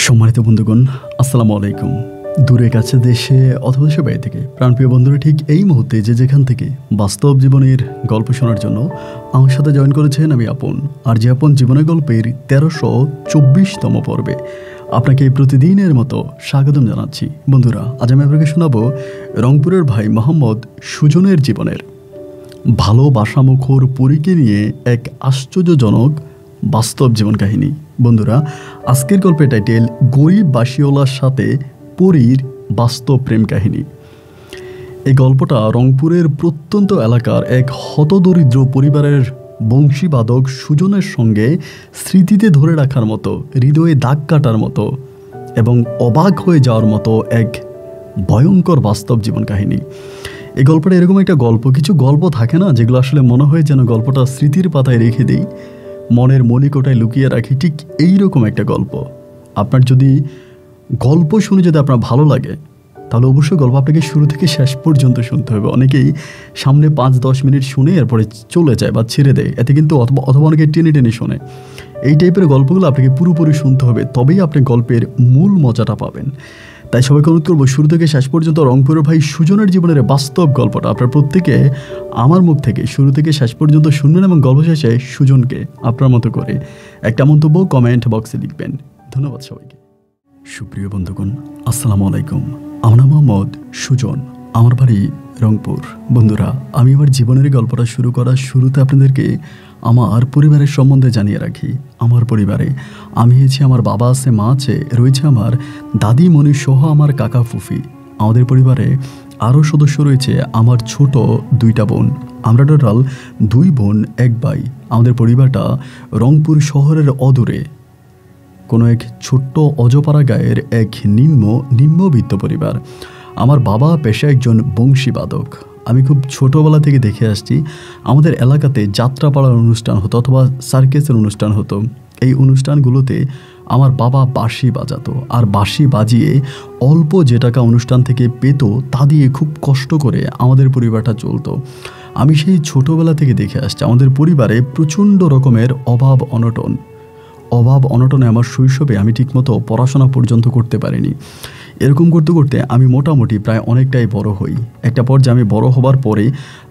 সম্মানিত বন্ধুগণ, আসসালামু আলাইকুম। দূরে কাছে দেশে অথবা দেশের বাইরে থেকে প্রাণপ্রিয় বন্ধুরা ঠিক এই মুহূর্তে যে যেখান থেকে বাস্তব জীবনের গল্প শোনার জন্য আমার সাথে জয়েন করেছেন আমি আপন। আর যে আপন জীবনের গল্পের 1324তম পর্বে আপনাকে প্রতিদিনের মতো স্বাগতম জানাচ্ছি। বন্ধুরা, আজ আমি আপনাকে শোনাবো রংপুরের ভাই মোহাম্মদ সুজনের জীবনের ভালোবাসামুখর পরীকে নিয়ে এক আশ্চর্যজনক বাস্তব জীবন কাহিনী। বন্ধুরা, আজকের গল্পের টাইটেল গরিব বাসিওয়ালার সাথে পরীর বাস্তব প্রেম কাহিনী। এই গল্পটা রংপুরের প্রত্যন্ত এলাকার এক হতদরিদ্র পরিবারের বংশীবাদক সুজনের সঙ্গে স্মৃতিতে ধরে রাখার মতো, হৃদয়ে দাগ কাটার মতো এবং অবাক হয়ে যাওয়ার মতো এক ভয়ঙ্কর বাস্তব জীবন কাহিনী। এই গল্পটা এরকম একটা গল্প, কিছু গল্প থাকে না যেগুলো আসলে মনে হয় যেন গল্পটা স্মৃতির পাতায় রেখে দিই, মনের মণিকোটায় লুকিয়ে রাখি, ঠিক এইরকম একটা গল্প। আপনার যদি গল্প শুনে যদি আপনার ভালো লাগে তাহলে অবশ্যই গল্প আপনাকে শুরু থেকে শেষ পর্যন্ত শুনতে হবে। অনেকেই সামনে 5-10 মিনিট শুনে এরপরে চলে যায় বা ছেড়ে দেয়, এতে কিন্তু অথবা অনেকে টেনে টেনে শোনে। এই টাইপের গল্পগুলো আপনাকে পুরোপুরি শুনতে হবে, তবেই আপনি গল্পের মূল মজাটা পাবেন। তাই সবাইকে অনুরোধ করবো শুরু থেকে শেষ পর্যন্ত রংপুরের ভাই সুজনের জীবনের বাস্তব গল্পটা আপনার প্রত্যেকে আমার মুখ থেকে শুরু থেকে শেষ পর্যন্ত শুনবেন এবং গল্প শেষে সুজনকে আপনার মতো করে একটা মন্তব্য কমেন্ট বক্সে লিখবেন। ধন্যবাদ সবাইকে। সুপ্রিয় বন্ধুগণ, আসসালামু আলাইকুম। আমার নাম মোহাম্মদ সুজন, আমার বাড়ি রংপুর। বন্ধুরা, আমি আমার জীবনের গল্পটা শুরু করার শুরুতে আপনাদেরকে আমার পরিবারের সম্বন্ধে জানিয়ে রাখি। আমার পরিবারে আমি আছি, আমার বাবা আছে, মা আছে, রয়েছে আমার দাদি মনি সহ আমার কাকা ফুফি। আমাদের পরিবারে আরও সদস্য রয়েছে আমার ছোট 2টা বোন। আমরা টোটাল 2 বোন 1 ভাই। আমাদের পরিবারটা রংপুর শহরের অদূরে কোনো এক ছোট্ট অজপাড়া গায়ের এক নিম্নবিত্ত পরিবার। আমার বাবা পেশায় একজন বংশীবাদক। আমি খুব ছোটোবেলা থেকে দেখে আসছি আমাদের এলাকাতে যাত্রাপাড়ার অনুষ্ঠান হতো অথবা সার্কেসের অনুষ্ঠান হতো। এই অনুষ্ঠানগুলোতে আমার বাবা বাঁশি বাজাতো, আর বাঁশি বাজিয়ে অল্প যে টাকা অনুষ্ঠান থেকে পেত তা দিয়ে খুব কষ্ট করে আমাদের পরিবারটা চলতো। আমি সেই ছোটোবেলা থেকে দেখে আসছি আমাদের পরিবারে প্রচণ্ড রকমের অভাব অনটনে আমার শৈশবে আমি ঠিকমতো পড়াশোনা পর্যন্ত করতে পারিনি। এরকম করতে করতে আমি মোটামুটি প্রায় অনেকটাই বড় হই। একটা পর্যায়ে আমি বড় হবার পরে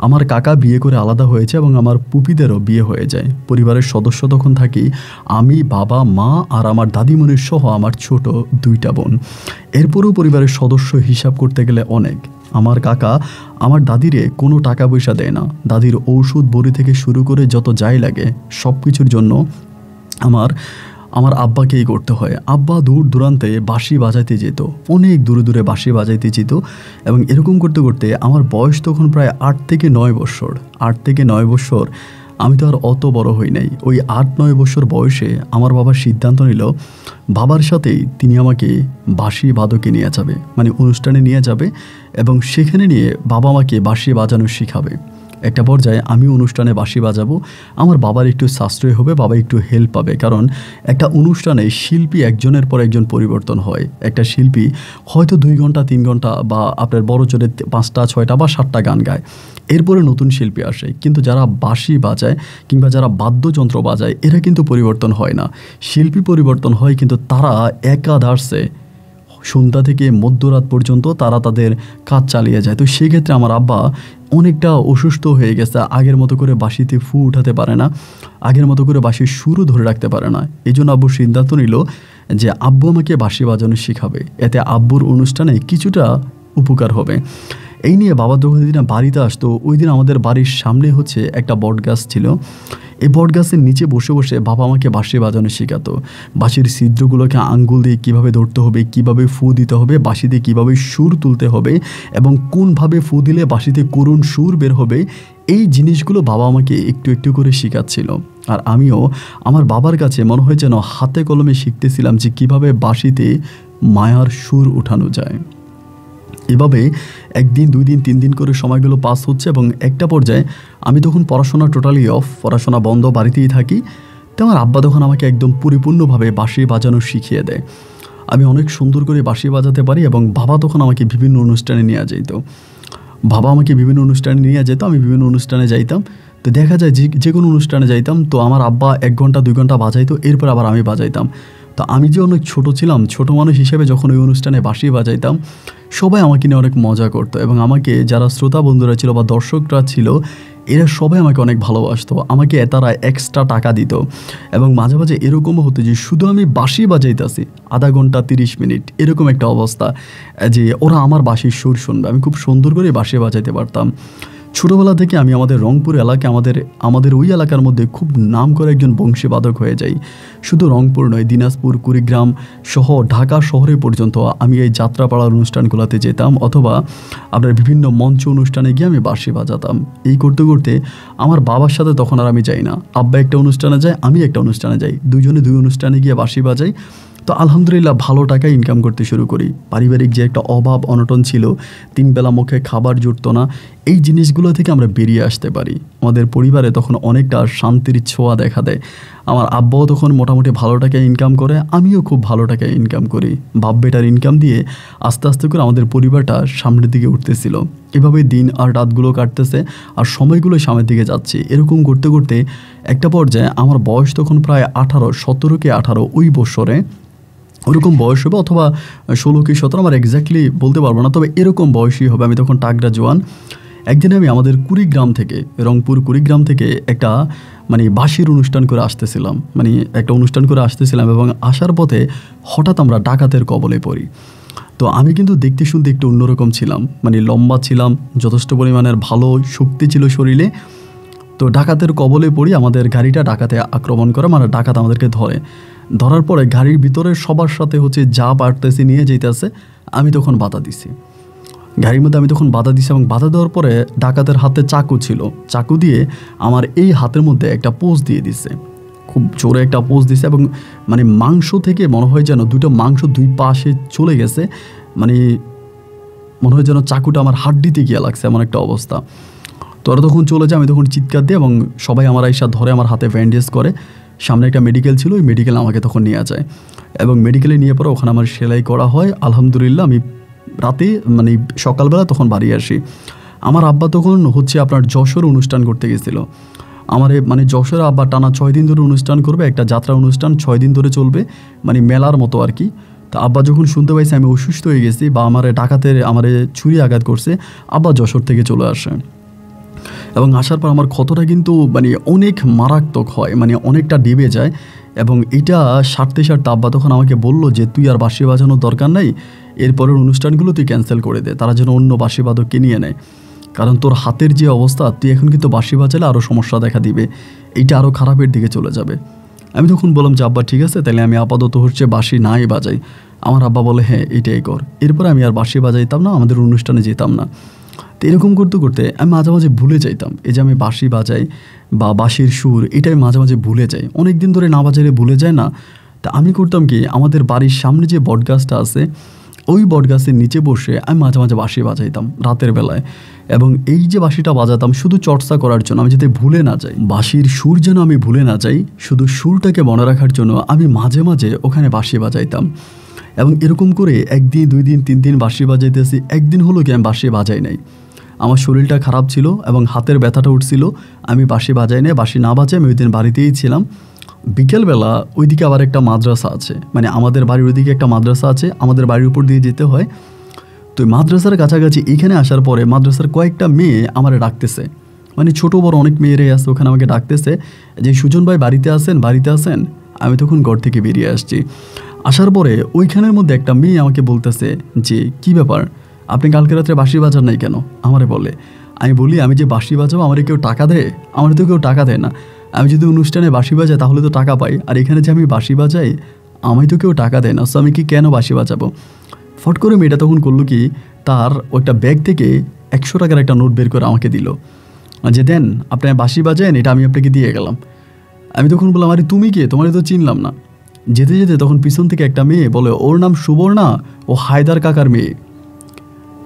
আমার কাকা বিয়ে করে আলাদা হয়েছে এবং আমার পুপিদেরও বিয়ে হয়ে যায়। পরিবারের সদস্য তখন থাকি আমি, বাবা, মা আর আমার দাদিমণির সহ আমার ছোট 2টা বোন। এরপরেও পরিবারের সদস্য হিসাব করতে গেলে অনেক। আমার কাকা আমার দাদিরে কোনো টাকা পয়সা দেয় না। দাদির ঔষধ বড়ি থেকে শুরু করে যত যাই লাগে সব কিছুর জন্য আমার আব্বাকেই করতে হয়। আব্বা দূর দূরান্তে বাঁশি বাজাইতে যেত, অনেক দূরে দূরে বাঁশি বাজাইতে যেত এবং এরকম করতে করতে আমার বয়স তখন প্রায় 8 থেকে 9 বছর। 8 থেকে 9 বছর, আমি তো আর অত বড় হই নাই। ওই 8-9 বছর বয়সে আমার বাবা সিদ্ধান্ত নিল বাবার সাথেই তিনি আমাকে বাঁশি বাদকে নিয়ে যাবে, মানে অনুষ্ঠানে নিয়ে যাবে এবং সেখানে নিয়ে বাবা আমাকে বাঁশি বাজানো শেখাবে। একটা পর্যায়ে আমি অনুষ্ঠানে বাঁশি বাজাবো, আমার বাবার একটু সাশ্রয় হবে, বাবা একটু হেল্প পাবে। কারণ একটা অনুষ্ঠানে শিল্পী একজনের পর একজন পরিবর্তন হয়। একটা শিল্পী হয়তো 2 ঘন্টা 3 ঘন্টা বা আপনার বড় জোরে 5টা 6টা বা 7টা গান গায়, এরপরে নতুন শিল্পী আসে। কিন্তু যারা বাঁশি বাজায় কিংবা যারা বাদ্যযন্ত্র বাজায় এরা কিন্তু পরিবর্তন হয় না। শিল্পী পরিবর্তন হয় কিন্তু তারা একাধারে সন্ধ্যা থেকে মধ্যরাত পর্যন্ত তারা তাদের কাজ চালিয়ে যায়। তো সেক্ষেত্রে আমার আব্বা অনেকটা অসুস্থ হয়ে গেছে, আগের মতো করে বাঁশিতে ফু উঠাতে পারে না, আগের মতো করে বাঁশির সুরও ধরে রাখতে পারে না। এই জন্য আব্বু সিদ্ধান্ত নিল যে আব্বু আমাকে বাঁশি বাজানো শেখাবে, এতে আব্বুর অনুষ্ঠানে কিছুটা উপকার হবে। এই নিয়ে বাবা যখন বাড়িতে আসতো, ওই দিন আমাদের বাড়ির সামনে হচ্ছে একটা বট গাছ ছিল। এই বট গাছের নিচে বসে বসে বাবা আমাকে বাঁশি বাজানো শেখাতো। বাঁশির ছিদ্রগুলোকে আঙ্গুল দিয়ে কীভাবে ধরতে হবে, কীভাবে ফু দিতে হবে, বাঁশিতে কীভাবে সুর তুলতে হবে এবং কোনভাবে ফু দিলে বাঁশিতে করুণ সুর বের হবে, এই জিনিসগুলো বাবা আমাকে একটু একটু করে শেখাচ্ছিল। আর আমিও আমার বাবার কাছে মনে হয় যেন হাতে কলমে শিখতেছিলাম যে কীভাবে বাঁশিতে মায়ার সুর উঠানো যায়। এভাবে 1 দিন 2 দিন 3 দিন করে সময়গুলো পাস হচ্ছে এবং একটা পর্যায়ে আমি তখন পড়াশোনা টোটালি অফ, পড়াশোনা বন্ধ, বাড়িতেই থাকি। তো আমার আব্বা তখন আমাকে একদম পরিপূর্ণভাবে বাঁশি বাজানো শিখিয়ে দেয়। আমি অনেক সুন্দর করে বাঁশি বাজাতে পারি এবং বাবা তখন আমাকে বিভিন্ন অনুষ্ঠানে নিয়ে যেত। আমি বিভিন্ন অনুষ্ঠানে যাইতাম। তো দেখা যায় যে কোনো অনুষ্ঠানে যাইতাম তো আমার আব্বা 1 ঘন্টা 2 ঘন্টা বাজাইতো, এরপর আবার আমি বাজাইতাম। তো আমি যে অনেক ছোট ছিলাম, ছোট মানুষ হিসেবে যখন ওই অনুষ্ঠানে বাঁশি বাজাইতাম, সবাই আমাকে নিয়ে অনেক মজা করতো এবং আমাকে যারা শ্রোতা বন্ধুরা ছিল বা দর্শকরা ছিল, এরা সবাই আমাকে অনেক ভালোবাসতো। আমাকে তারা এক্সট্রা টাকা দিত এবং মাঝে মাঝে এরকমও হতো যে শুধু আমি বাঁশি বাজাইতাছি আধা ঘন্টা 30 মিনিট, এরকম একটা অবস্থা যে ওরা আমার বাঁশির সুর শুনবে। আমি খুব সুন্দর করে বাঁশি বাজাইতে পারতাম। ছোটোবেলা থেকে আমি আমাদের রংপুর এলাকায় আমাদের ওই এলাকার মধ্যে খুব নাম করে একজন বংশীবাদক হয়ে যাই। শুধু রংপুর নয়, দিনাজপুর, কুড়িগ্রাম সহ ঢাকা শহরে পর্যন্ত আমি এই যাত্রাপাড়ার অনুষ্ঠানগুলোতে যেতাম অথবা আপনার বিভিন্ন মঞ্চ অনুষ্ঠানে গিয়ে আমি বাঁশি বাজাতাম। এই করতে করতে আমার বাবার সাথে তখন আর আমি যাই না, আব্বা একটা অনুষ্ঠানে যায়, আমি একটা অনুষ্ঠানে যাই, দুজনে দুই অনুষ্ঠানে গিয়ে বাঁশি বাজাই। তো আলহামদুলিল্লাহ ভালো টাকা ইনকাম করতে শুরু করি। পারিবারিক যে একটা অভাব অনটন ছিল, 3 বেলা মুখে খাবার জুটতো না, এই জিনিসগুলো থেকে আমরা বেরিয়ে আসতে পারি। আমাদের পরিবারে তখন অনেকটা শান্তির ছোঁয়া দেখা দেয়। আমার আব্বাও তখন মোটামুটি ভালো টাকায় ইনকাম করে, আমিও খুব ভালো টাকায় ইনকাম করি। বাপ বেটার ইনকাম দিয়ে আস্তে আস্তে করে আমাদের পরিবারটা সামনের দিকে উঠতেছিল। এভাবে দিন আর রাতগুলো কাটতেছে আর সময়গুলো সামনের দিকে যাচ্ছে। এরকম করতে করতে একটা পর্যায়ে আমার বয়স তখন প্রায় 18, 17 কি 18 ওই বছরে ওরকম বয়স হবে, অথবা 16 কি 17, আমার এক্স্যাক্টলি বলতে পারবো না, তবে এরকম বয়সই হবে। আমি তখন টাকরা জোয়ান। একদিন আমি আমাদের কুড়িগ্রাম থেকে, রংপুর কুড়িগ্রাম থেকে একটা বাঁশির অনুষ্ঠান করে আসতেছিলাম, একটা অনুষ্ঠান করে আসতেছিলাম এবং আসার পথে হঠাৎ আমরা ডাকাতের কবলে পড়ি। তো আমি কিন্তু দেখতে শুনতে একটু অন্যরকম ছিলাম, লম্বা ছিলাম, যথেষ্ট পরিমাণের ভালো শক্তি ছিল শরীরে। তো ডাকাতের কবলে পড়ি, আমাদের গাড়িটা ডাকাতে আক্রমণ করে, ডাকাত আমাদেরকে ধরার পরে গাড়ির ভিতরে সবার সাথে যা পারতেছি নিয়ে যেতেছে। আমি তখন বাধা দিছি গাড়ির মধ্যে, এবং বাধা দেওয়ার পরে ডাকাতের হাতে চাকু ছিল, চাকু দিয়ে আমার এই হাতের মধ্যে একটা পোজ দিয়ে দিছে, খুব জোরে একটা পোজ দিছে এবং মাংস থেকে মনে হয় যেন দুটো মাংস দুই পাশে চলে গেছে, মনে হয় যেন চাকুটা আমার হাড্ডিতে গিয়ে লাগছে, এমন একটা অবস্থা। তো ওরা তখন চলে যায়, আমি তখন চিৎকার দিই এবং সবাই আমার আইসা ধরে, আমার হাতে ব্যান্ডেজ করে। সামনে একটা মেডিকেল ছিল, ওই মেডিকেলে আমাকে তখন নিয়ে যায় এবং মেডিকেলে নিয়ে পরে ওখানে আমার সেলাই করা হয়। আলহামদুলিল্লাহ আমি রাতে সকালবেলা তখন বাড়ি আসি। আমার আব্বা তখন আপনার যশোর অনুষ্ঠান করতে গেছিল। আমার যশোরে আব্বা টানা 6 দিন ধরে অনুষ্ঠান করবে, একটা যাত্রা অনুষ্ঠান 6 দিন ধরে চলবে, মেলার মতো আর কি। তা আব্বা যখন শুনতে পাইছে আমি অসুস্থ হয়ে গেছি বা আমার ডাকাতের ছুরি আঘাত করছে, আব্বা যশোর থেকে চলে আসে এবং আসার পর আমার ক্ষতটা কিন্তু অনেক মারাত্মক হয়, অনেকটা ডেবে যায়। এবং এটা সারতে আব্বা তখন আমাকে বলল যে তুই আর বাঁশি বাজানোর দরকার নাই, এরপরের অনুষ্ঠানগুলো তুই ক্যান্সেল করে দে, তারা যেন অন্য বাঁশি বাদককে নিয়ে নেয়, কারণ তোর হাতের যে অবস্থা, তুই এখন কিন্তু বাঁশি বাজালে আরও সমস্যা দেখা দিবে, এইটা আরও খারাপের দিকে চলে যাবে। আমি তখন বললাম যে আব্বা ঠিক আছে, তাহলে আমি আপাতত বাঁশি নাই বাজাই। আমার আব্বা বলে হ্যাঁ এটাই কর। এরপরে আমি আর বাঁশি বাজাইতাম না, আমাদের অনুষ্ঠানে যেতাম না। তো এরকম করতে করতে আমি মাঝে মাঝে ভুলে যাইতাম এই যে আমি বাঁশি বাজাই বা বাঁশির সুর, এটাই মাঝে মাঝে ভুলে যাই, অনেক দিন ধরে না বাজাইলে ভুলে যায় না। তা আমি করতাম কি, আমাদের বাড়ির সামনে যে বটগাছটা আছে, ওই বটগাছের নিচে বসে আমি মাঝে মাঝে বাঁশি বাজাইতাম রাতের বেলায়। এবং এই যে বাঁশিটা বাজাতাম শুধু চর্চা করার জন্য, আমি যাতে ভুলে না যাই, বাঁশির সুর যেন আমি ভুলে না যাই, শুধু সুরটাকে মনে রাখার জন্য আমি মাঝে মাঝে ওখানে বাঁশি বাজাইতাম। এবং এরকম করে 1 দিন 2 দিন 3 দিন বাঁশি বাজাইতেছি। একদিন হলো কি আমি বাঁশি বাজাই নাই, আমার শরীরটা খারাপ ছিল এবং হাতের ব্যথাটা উঠছিল, আমি বাঁশি বাজাই নাই। বাঁশি না বাজাই আমি ওই দিন বাড়িতেই ছিলাম। বিকেলবেলা ওইদিকে আবার একটা মাদ্রাসা আছে, আমাদের বাড়ির ওইদিকে একটা মাদ্রাসা আছে, আমাদের বাড়ির উপর দিয়ে যেতে হয়। তো মাদ্রাসার কাছাকাছি এখানে আসার পরে মাদ্রাসার কয়েকটা মেয়ে আমার ডাকতেছে, ছোটো বড় অনেক মেয়েরাই আসছে, ওখানে আমাকে ডাকতেছে যে সুজন ভাই বাড়িতে আসেন। আমি তখন ঘর থেকে বেরিয়ে আসছি। আসার পরে ওইখানের মধ্যে একটা মেয়ে আমাকে বলতেছে যে কী ব্যাপার, আপনি কালকে রাত্রে বাঁশি বাজান নাই কেন আমারে বলে। আমি বলি আমি যে বাঁশি বাজাবো আমারে কেউ টাকা দেয়? আমার তো কেউ টাকা দেয় না। আমি যদি অনুষ্ঠানে বাঁশি বাজাই তাহলে তো টাকা পাই, আর এখানে যে আমি বাঁশি বাজাই আমায় তো কেউ টাকা দেয় না, সো আমি কি কেন বাঁশি বাজাবো? ফট করে মেয়েটা তখন করলো কি, তার ওইটা ব্যাগ থেকে 100 টাকার একটা নোট বের করে আমাকে দিল যে দেন আপনি বাঁশি বাজান, এটা আমি আপনাকে দিয়ে গেলাম। আমি তখন বললাম আরে তুমি কে, তোমার তো চিনলাম না। যেতে যেতে তখন পিছন থেকে একটা মেয়ে বলে ওর নাম সুবর্ণা, ও হায়দার কাকার মেয়ে।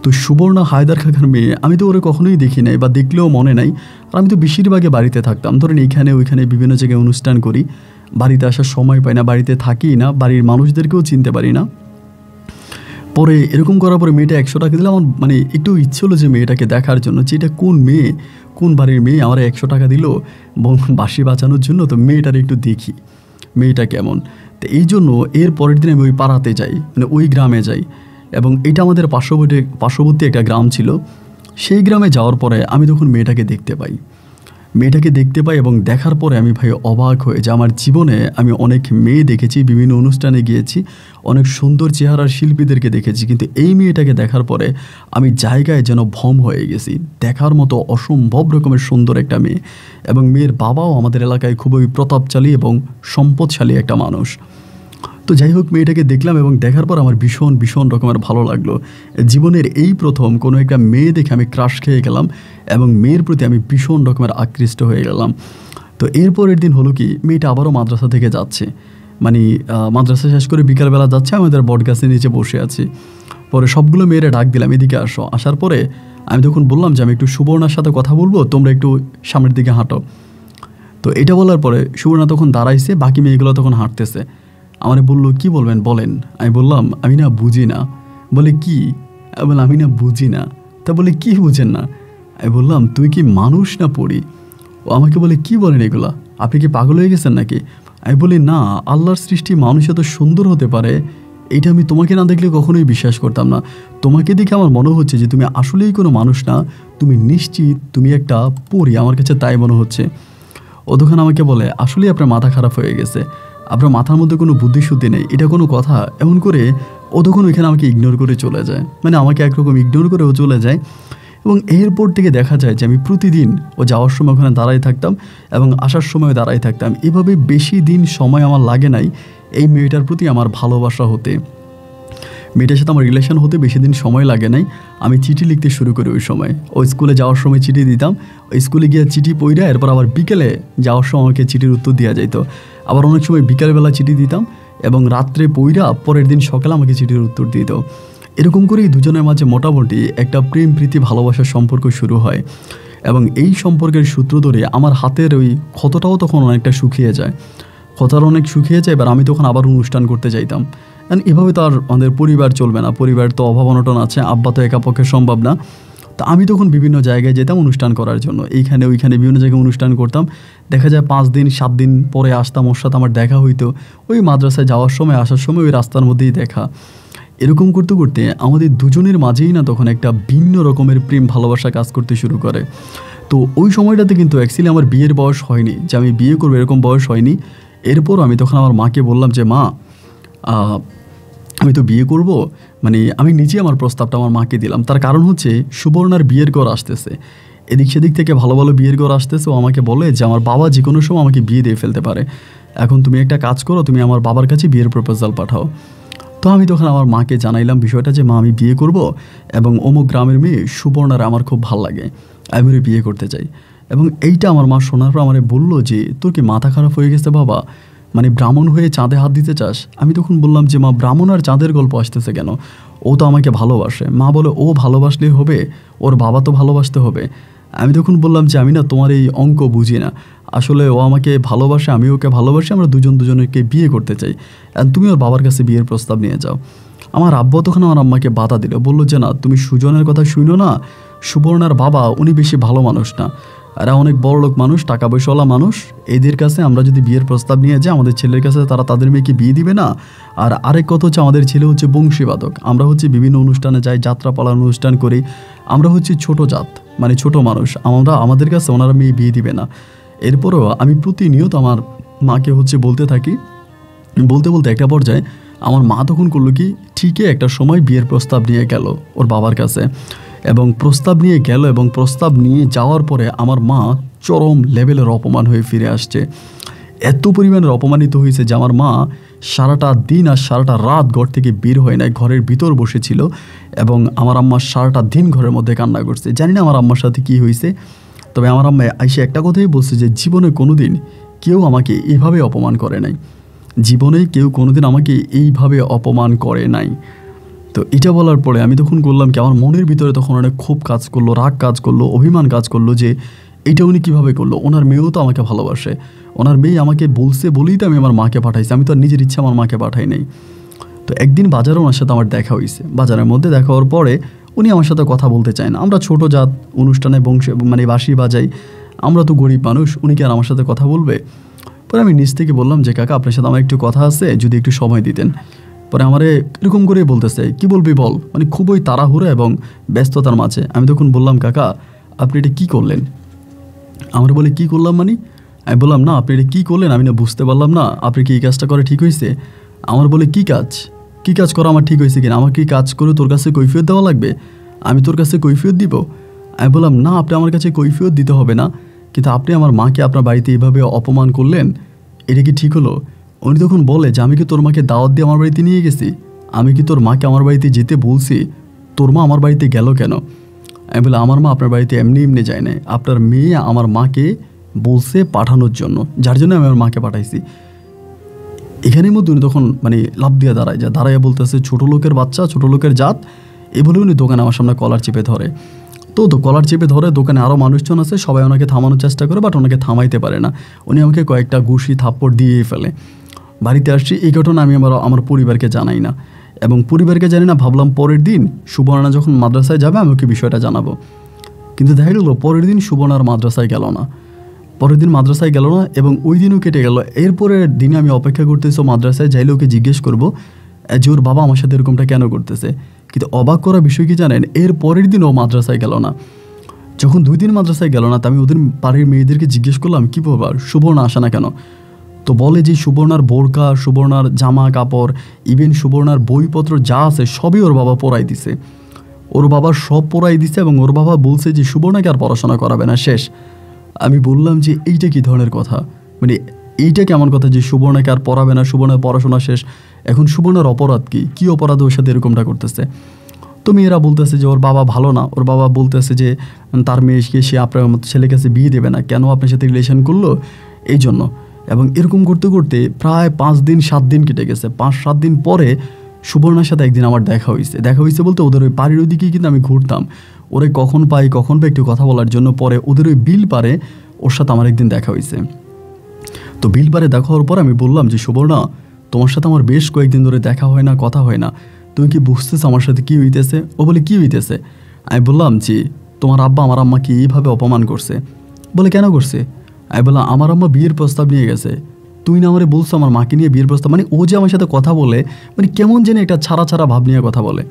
তো সুবর্ণা হায়দার কাকার মেয়ে, আমি তো ওরে কখনোই দেখি নাই বা দেখলেও মনে নাই। আর আমি তো বেশিরভাগে বাড়িতে থাকতাম, ধরেন এইখানে ওইখানে বিভিন্ন জায়গায় অনুষ্ঠান করি, বাড়িতে আসার সময় পাই না, বাড়িতে থাকি না, বাড়ির মানুষদেরকেও চিনতে পারি না। পরে এরকম করার পরে মেয়েটা 100 টাকা দিলে আমার একটু ইচ্ছে হলো যে মেয়েটাকে দেখার জন্য, যে এটা কোন মেয়ে, কোন বাড়ির মেয়ে আমার 100 টাকা দিল বাঁশি বাজানোর জন্য, তো মেয়েটার একটু দেখি মেয়েটা কেমন। তো এই জন্য এর পরের দিন আমি ওই পাড়াতে যাই, মানে ওই গ্রামে যাই, এবং এটা আমাদের পার্শ্ববর্তী একটা গ্রাম ছিল। সেই গ্রামে যাওয়ার পরে আমি তখন মেয়েটাকে দেখতে পাই এবং দেখার পরে আমি ভাই অবাক হয়ে যে আমার জীবনে আমি অনেক মেয়ে দেখেছি, বিভিন্ন অনুষ্ঠানে গিয়েছি, অনেক সুন্দর চেহারার শিল্পীদেরকে দেখেছি, কিন্তু এই মেয়েটাকে দেখার পরে আমি জায়গায় যেন ভম হয়ে গেছি। দেখার মতো অসম্ভব রকমের সুন্দর একটা মেয়ে, এবং মেয়ের বাবাও আমাদের এলাকায় খুবই প্রতাপশালী এবং সম্পদশালী একটা মানুষ। তো যাই হোক, মেয়েটাকে দেখলাম এবং দেখার পর আমার ভীষণ ভীষণ রকমের ভালো লাগলো। জীবনের এই প্রথম কোনো একটা মেয়ে দেখে আমি ক্রাশ খেয়ে গেলাম এবং মেয়ের প্রতি আমি ভীষণ রকমের আকৃষ্ট হয়ে গেলাম। তো এরপরের দিন হলো কি, মেয়েটা আবারও মাদ্রাসা থেকে যাচ্ছে, মানে মাদ্রাসা শেষ করে বিকালবেলা যাচ্ছে, আমাদের বটগাছের নিচে বসে আছি। পরে সবগুলো মেয়েরা ডাক দিলাম, এদিকে আসো। আসার পরে আমি তখন বললাম যে আমি একটু সুবর্ণার সাথে কথা বলবো, তোমরা একটু সামনের দিকে হাঁটো। তো এটা বলার পরে সুবর্ণা তখন দাঁড়াইছে, বাকি মেয়েগুলো তখন হাঁটতেছে। আমারে বললো, কি বলবেন বলেন। আমি বললাম, আমি না বুঝি না। বলে কি? আমি বললাম, আমি না বুঝি না। তা বলে কি বুঝেন না? আমি বললাম, তুই কি মানুষ না পড়ি? ও আমাকে বলে, কি বলেন এগুলা, আপনি কি পাগল হয়ে গেছেন নাকি? আমি বলি, না, আল্লাহর সৃষ্টি মানুষ এত সুন্দর হতে পারে এইটা আমি তোমাকে না দেখলে কখনোই বিশ্বাস করতাম না। তোমাকে দেখে আমার মনে হচ্ছে যে তুমি আসলেই কোনো মানুষ না, তুমি নিশ্চিত তুমি একটা পড়ি, আমার কাছে তাই মনে হচ্ছে। ও তখন আমাকে বলে, আসলেই আপনার মাথা খারাপ হয়ে গেছে, আপনার মাথার মধ্যে কোনো বুদ্ধিশুদ্ধি নেই, এটা কোনো কথা? এমন করে ও তখন ওইখানে আমাকে ইগনোর করে চলে যায়, মানে আমাকে একরকম ইগনোর করে ও চলে যায়। এবং এরপর থেকে দেখা যায় যে আমি প্রতিদিন ও যাওয়ার সময় ওখানে দাঁড়াই থাকতাম এবং আসার সময় দাঁড়াই থাকতাম। এভাবে বেশি দিন সময় আমার লাগে নাই এই মেয়েটার প্রতি আমার ভালোবাসা হতে। মেয়েটার সাথে আমার রিলেশন হতে বেশি দিন সময় লাগে নাই। আমি চিঠি লিখতে শুরু করি ওই সময়। ও স্কুলে যাওয়ার সময় চিঠি দিতাম, ওই স্কুলে গিয়ে চিঠি পড়া, এরপর আবার বিকেলে যাওয়ার সময় আমাকে চিঠির উত্তর দেওয়া যেত। আবার অনেক সময় বিকালবেলা চিঠি দিতাম এবং রাত্রে পড়া পরের দিন সকালে আমাকে চিঠির উত্তর দিত। এরকম করেই দুজনের মাঝে মোটামুটি একটা প্রেম প্রীতি ভালোবাসার সম্পর্ক শুরু হয়। এবং এই সম্পর্কের সূত্র ধরে আমার হাতের ওই ক্ষতটাও তখন অনেকটা শুকিয়ে যায়, ক্ষতটা অনেক শুকিয়ে যায়। এবার আমি তখন আবার অনুষ্ঠান করতে যাইতাম। কারণ এভাবে তো আর আমাদের পরিবার চলবে না, পরিবার তো অভাব অনটন আছে, আব্বা তো একা পক্ষে সম্ভব না। তো আমি তখন বিভিন্ন জায়গায় যেতাম অনুষ্ঠান করার জন্য, এইখানে ওইখানে বিভিন্ন জায়গায় অনুষ্ঠান করতাম। দেখা যায় 5 দিন 7 দিন পরে আসতাম, ওর সাথে আমার দেখা হইতো ওই মাদ্রাসায় যাওয়ার সময়, আসার সময় ওই রাস্তার মধ্যেই দেখা। এরকম করতে করতে আমাদের দুজনের মাঝেই না তখন একটা ভিন্ন রকমের প্রেম ভালোবাসা কাজ করতে শুরু করে। তো ওই সময়টাতে কিন্তু অ্যাকচুয়ালি আমার বিয়ের বয়স হয়নি, যে আমি বিয়ে করবো এরকম বয়স হয়নি। এরপর আমি তখন আমার মাকে বললাম যে, মা, আমি তো বিয়ে করব, মানে আমি নিজে আমার প্রস্তাবটা আমার মাকে দিলাম। তার কারণ হচ্ছে সুবর্ণার বিয়ের ঘর আসতেছে, এদিক সেদিক থেকে ভালো ভালো বিয়ের ঘর আসতেছে। ও আমাকে বলে যে আমার বাবা যে কোনো সময় আমাকে বিয়ে দিয়ে ফেলতে পারে, এখন তুমি একটা কাজ করো, তুমি আমার বাবার কাছে বিয়ের প্রপোজাল পাঠাও। তো আমি তখন আমার মাকে জানাইলাম বিষয়টা যে, মা, আমি বিয়ে করব এবং অমুক গ্রামের মেয়ে সুবর্ণার আমার খুব ভাল লাগে, আমি ওর বিয়ে করতে চাই। এবং এইটা আমার মা শোনার পর আমার বললো যে, তোর কি মাথা খারাপ হয়ে গেছে বাবা, মানে ব্রাহ্মণ হয়ে চাঁদে হাত দিতে চাস? আমি তখন বললাম যে, মা, ব্রাহ্মণ আর চাঁদের গল্প আসতেছে কেন? ও তো আমাকে ভালোবাসে। মা বলে, ও ভালোবাসলেই হবে, ওর বাবা তো ভালোবাসতে হবে। আমি তখন বললাম যে, আমি না তোমার এই অঙ্ক বুঝি না, আসলে ও আমাকে ভালোবাসে, আমি ওকে ভালোবাসি, আমরা দুজনকে বিয়ে করতে চাই, আর তুমি ওর বাবার কাছে বিয়ের প্রস্তাব নিয়ে যাও। আমার আব্বা তখন আমার আম্মাকে বাধা দিল, বললো যে, না, তুমি সুজনের কথা শুনো না, সুবর্ণার বাবা উনি বেশি ভালো মানুষ না, এরা অনেক বড় লোক মানুষ, টাকা পয়সাওয়ালা মানুষ, এদের কাছে আমরা যদি বিয়ের প্রস্তাব নিয়ে যাই আমাদের ছেলের কাছে, তারা তাদের মেয়েকে বিয়ে দিবে না। আর আরেক কথা হচ্ছে, আমাদের ছেলে হচ্ছে বংশীবাদক, আমরা হচ্ছে বিভিন্ন অনুষ্ঠানে যাই, যাত্রাপালার অনুষ্ঠান করি, আমরা হচ্ছে ছোট জাত, মানে ছোট মানুষ, আমাদের কাছে ওনারা মেয়ে বিয়ে দিবে না। এরপরও আমি প্রতিনিয়ত আমার মাকে হচ্ছে বলতে থাকি, বলতে বলতে একটা পর্যায়ে আমার মা তখন করলো কি, ঠিকই একটা সময় বিয়ের প্রস্তাব নিয়ে গেল ওর বাবার কাছে, এবং প্রস্তাব নিয়ে গেল, এবং প্রস্তাব নিয়ে যাওয়ার পরে আমার মা চরম লেভেলের অপমান হয়ে ফিরে আসছে। এত পরিমাণের অপমানিত হয়েছে যে আমার মা সারাটা দিন আর সারাটা রাত ঘর থেকে বের হয় নাই, ঘরের ভিতর বসেছিল, এবং আমার আম্মা সারাটা দিন ঘরের মধ্যে কান্না করছে। জানি না আমার আম্মার সাথে কী হয়েছে, তবে আমার আম্মা এসে একটা কথাই বলছে যে, জীবনে কোনো দিন কেউ আমাকে এইভাবে অপমান করে নাই, জীবনে কেউ কোনোদিন আমাকে এইভাবে অপমান করে নাই। তো এটা বলার পরে আমি তখন করলাম কি, আমার মনের ভিতরে তখন অনেক ক্ষোভ কাজ করলো, রাগ কাজ করলো, অভিমান কাজ করলো যে এটা উনি কীভাবে করলো, ওনার মেয়েও তো আমাকে ভালোবাসে, ওনার মেয়ে আমাকে বলছে বলেই তো আমি আমার মাকে পাঠাইছি, আমি তো আর নিজের ইচ্ছা আমার মাকে পাঠাই নাই। তো একদিন বাজারে ওনার সাথে আমার দেখা হয়েছে, বাজারের মধ্যে দেখা হওয়ার পরে উনি আমার সাথে কথা বলতে চায় না, আমরা ছোটো জাত, অনুষ্ঠানে বংশে মানে বাঁশি বাজাই, আমরা তো গরিব মানুষ, উনি কি আর আমার সাথে কথা বলবে? পরে আমি নিজ থেকে বললাম যে কাকা আপনার সাথে আমার একটু কথা আছে, যদি একটু সময় দিতেন। পরে আমারে এরকম করে বলতেছে, কি বলবি বল, মানে খুবই তাড়াহুড়ো এবং ব্যস্ততার মাঝে। আমি তখন বললাম কাকা আপনি এটা কী করলেন? আমার বলে কী করলাম মানে? আমি বললাম না আপনি এটা কী করলেন আমি না বুঝতে পারলাম না, আপনি কি এই কাজটা করে ঠিক হয়েছে? আমার বলে কী কাজ? কী কাজ করা আমার ঠিক হয়েছে কিনা? আমার কি কাজ করে তোর কাছে কৈফিয়ত দেওয়া লাগবে? আমি তোর কাছে কৈফিয়ত দিব? আমি বললাম না আপনি আমার কাছে কৈফিয়ত দিতে হবে না, কিন্তু আপনি আমার মাকে আপনার বাড়িতে এইভাবে অপমান করলেন, এটা কি ঠিক হলো? উনি তখন বলে যে আমি কি তোর মাকে দাওয়াত দিয়ে আমার বাড়িতে নিয়ে গেছি? আমি কি তোর মাকে আমার বাড়িতে যেতে বলছি? তোর মা আমার বাড়িতে গেল কেন? আমি বলে আমার মা আপনার বাড়িতে এমনি এমনি যায় না, আপনার মেয়ে আমার মাকে বলছে পাঠানোর জন্য, যার জন্য আমি আমার মাকে পাঠাইছি। এখানের মধ্যে উনি তখন মানে লাভ দিয়ে দাঁড়ায় বলতেছে ছোটো লোকের বাচ্চা, ছোটো লোকের জাত, এ বলে উনি দোকানে আমার সামনে কলার চেপে ধরে। তো কলার চেপে ধরে, দোকানে আরও মানুষজন আছে, সবাই ওনাকে থামানোর চেষ্টা করে, বাট ওনাকে থামাইতে পারে না। উনি আমাকে কয়েকটা ঘুষি থাপ্পড় দিয়েই ফেলে। বাড়িতে আসছি, এই ঘটনা আমি আমার পরিবারকে জানাই না, এবং পরিবারকে জানি না, ভাবলাম পরের দিন সুবর্ণা যখন মাদ্রাসায় যাবে আমি ওকে বিষয়টা জানাবো। কিন্তু দেখা গেল পরের দিন সুবর্ণার মাদ্রাসায় গেল না, এবং ওই দিনও কেটে গেল। এরপরের দিনে আমি অপেক্ষা করতেছি মাদ্রাসায় যাইলে ওকে জিজ্ঞেস করবো যে ওর বাবা আমার সাথে এরকমটা কেন করতেছে। কিন্তু অবাক করা বিষয় কি জানেন, এর পরের দিন ও মাদ্রাসায় গেল না। যখন 2 দিন মাদ্রাসায় গেল না, তা আমি ওদের বাড়ির মেয়েদেরকে জিজ্ঞেস করলাম কী ব্যাপার, সুবর্ণা আসে না কেন? তো বলে যে সুবর্ণার বোরকা, সুবর্ণার জামা কাপড়, ইভেন সুবর্ণার বইপত্র যা আছে সবই ওর বাবা পড়াই দিছে। ওর বাবা সব পড়াই দিছে, এবং ওর বাবা বলছে যে সুবর্ণাকে আর পড়াশোনা করাবে না, শেষ। আমি বললাম যে এইটা কী ধরনের কথা, মানে এইটা কেমন কথা যে সুবর্ণাকে আর পড়াবে না, সুবর্ণার পড়াশোনা শেষ? এখন সুবর্ণার অপরাধ কী অপরাধ ওর সাথে এরকমটা করতেছে? তো মেয়েরা বলতেছে যে ওর বাবা ভালো না, ওর বাবা বলতেছে যে তার মেয়েকে সে আপনার ছেলের কাছে বিয়ে দেবে না, কেন আপনার সাথে রিলেশন করলো এই জন্য। এবং এরকম করতে করতে প্রায় 5 দিন 7 দিন কেটে গেছে। 5-7 দিন পরে সুবর্ণার সাথে একদিন আমার দেখা হয়েছে বলতে ওদের ওই বাড়ির ওইদিকেই কিন্তু আমি ঘুরতাম, ওরে কখন পাই একটু কথা বলার জন্য। পরে ওদের ওই বিল পারে ওর সাথে আমার একদিন দেখা হয়েছে। তো বিল পারে দেখা হওয়ার পর আমি বললাম যে সুবর্ণা, তোমার সাথে আমার বেশ কয়েকদিন ধরে দেখা হয় না, কথা হয় না, তুমি কি বুঝতেছো আমার সাথে কী হইতেছে? ও বলে কী হইতেছে? আমি বললাম যে তোমার আব্বা আমার আম্মাকে এইভাবে অপমান করছে। বলে কেন করছে? আমি বললাম আমার আম্মা বিয়ের প্রস্তাব নিয়ে গেছে, তুই না আমারে বলছো আমার মাকে নিয়ে বিয়ের প্রস্তাব, মানে ও যে আমার সাথে কথা বলে মানে কেমন যেন একটা ছাড়া ভাব নিয়ে কথা বলে।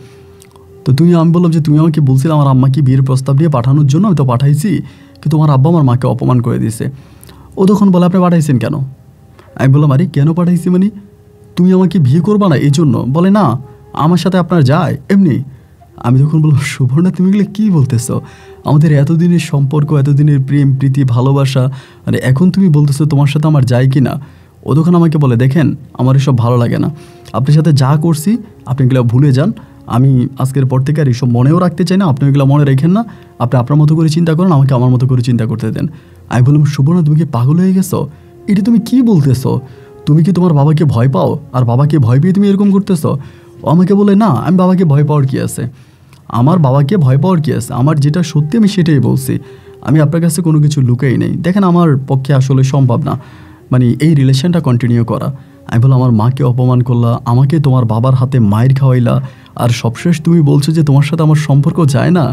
তো আমি বললাম যে তুমি আমাকে বলছিলে আমার আম্মাকে বিয়ের প্রস্তাব নিয়ে পাঠানোর জন্য, আমি তো পাঠাইছি, কিন্তু তোমার আব্বা আমার মাকে অপমান করে দিয়েছে। ও তখন বলে আপনি পাঠাইছেন কেন? আমি বললাম আরে কেন পাঠাইছি মানে, তুমি আমাকে বিয়ে করবা না এই জন্য? বলে না আমার সাথে আপনার যায় এমনি। আমি তখন বললাম সুবর্ণা তুমি এগুলো কী বলতেছো? আমাদের এতদিনের সম্পর্ক, এতদিনের প্রেম প্রীতি ভালোবাসা, মানে এখন তুমি বলতেছো তোমার সাথে আমার যায় কি না? ও তখন আমাকে বলে দেখেন আমার এসব ভালো লাগে না, আপনার সাথে যা করছি আপনি এগুলো ভুলে যান, আমি আজকের পর থেকে আর এইসব মনেও রাখতে চাই না, আপনি এগুলো মনে রেখেন না, আপনি আপনার মতো করে চিন্তা করেন, আমাকে আমার মতো করে চিন্তা করতে দেন। আমি বললাম সুবর্ণা তুমি কি পাগল হয়ে গেছো? এটা তুমি কি বলতেছো? তুমি কি তোমার বাবাকে ভয় পাও, আর বাবাকে ভয় পেয়ে তুমি এরকম করতেছো? ও আমাকে বলে না আমি বাবাকে ভয় পাওয়ার কী আছে, আমার বাবাকে ভয় পাওয়ার কী আছে, আমার যেটা সত্যি আমি সেটাই বলছি, আমি আপনার কাছে কোনো কিছু লুকাই নেই। দেখেন আমার পক্ষে আসলে সম্ভব না মানে এই রিলেশনটা কন্টিনিউ করা। আমি বললাম আমার মাকে অপমান করলা, আমাকে তোমার বাবার হাতে মায়ের খাওয়াইলা, আর সবশেষ তুমি বলছো যে তোমার সাথে আমার সম্পর্ক যায় না,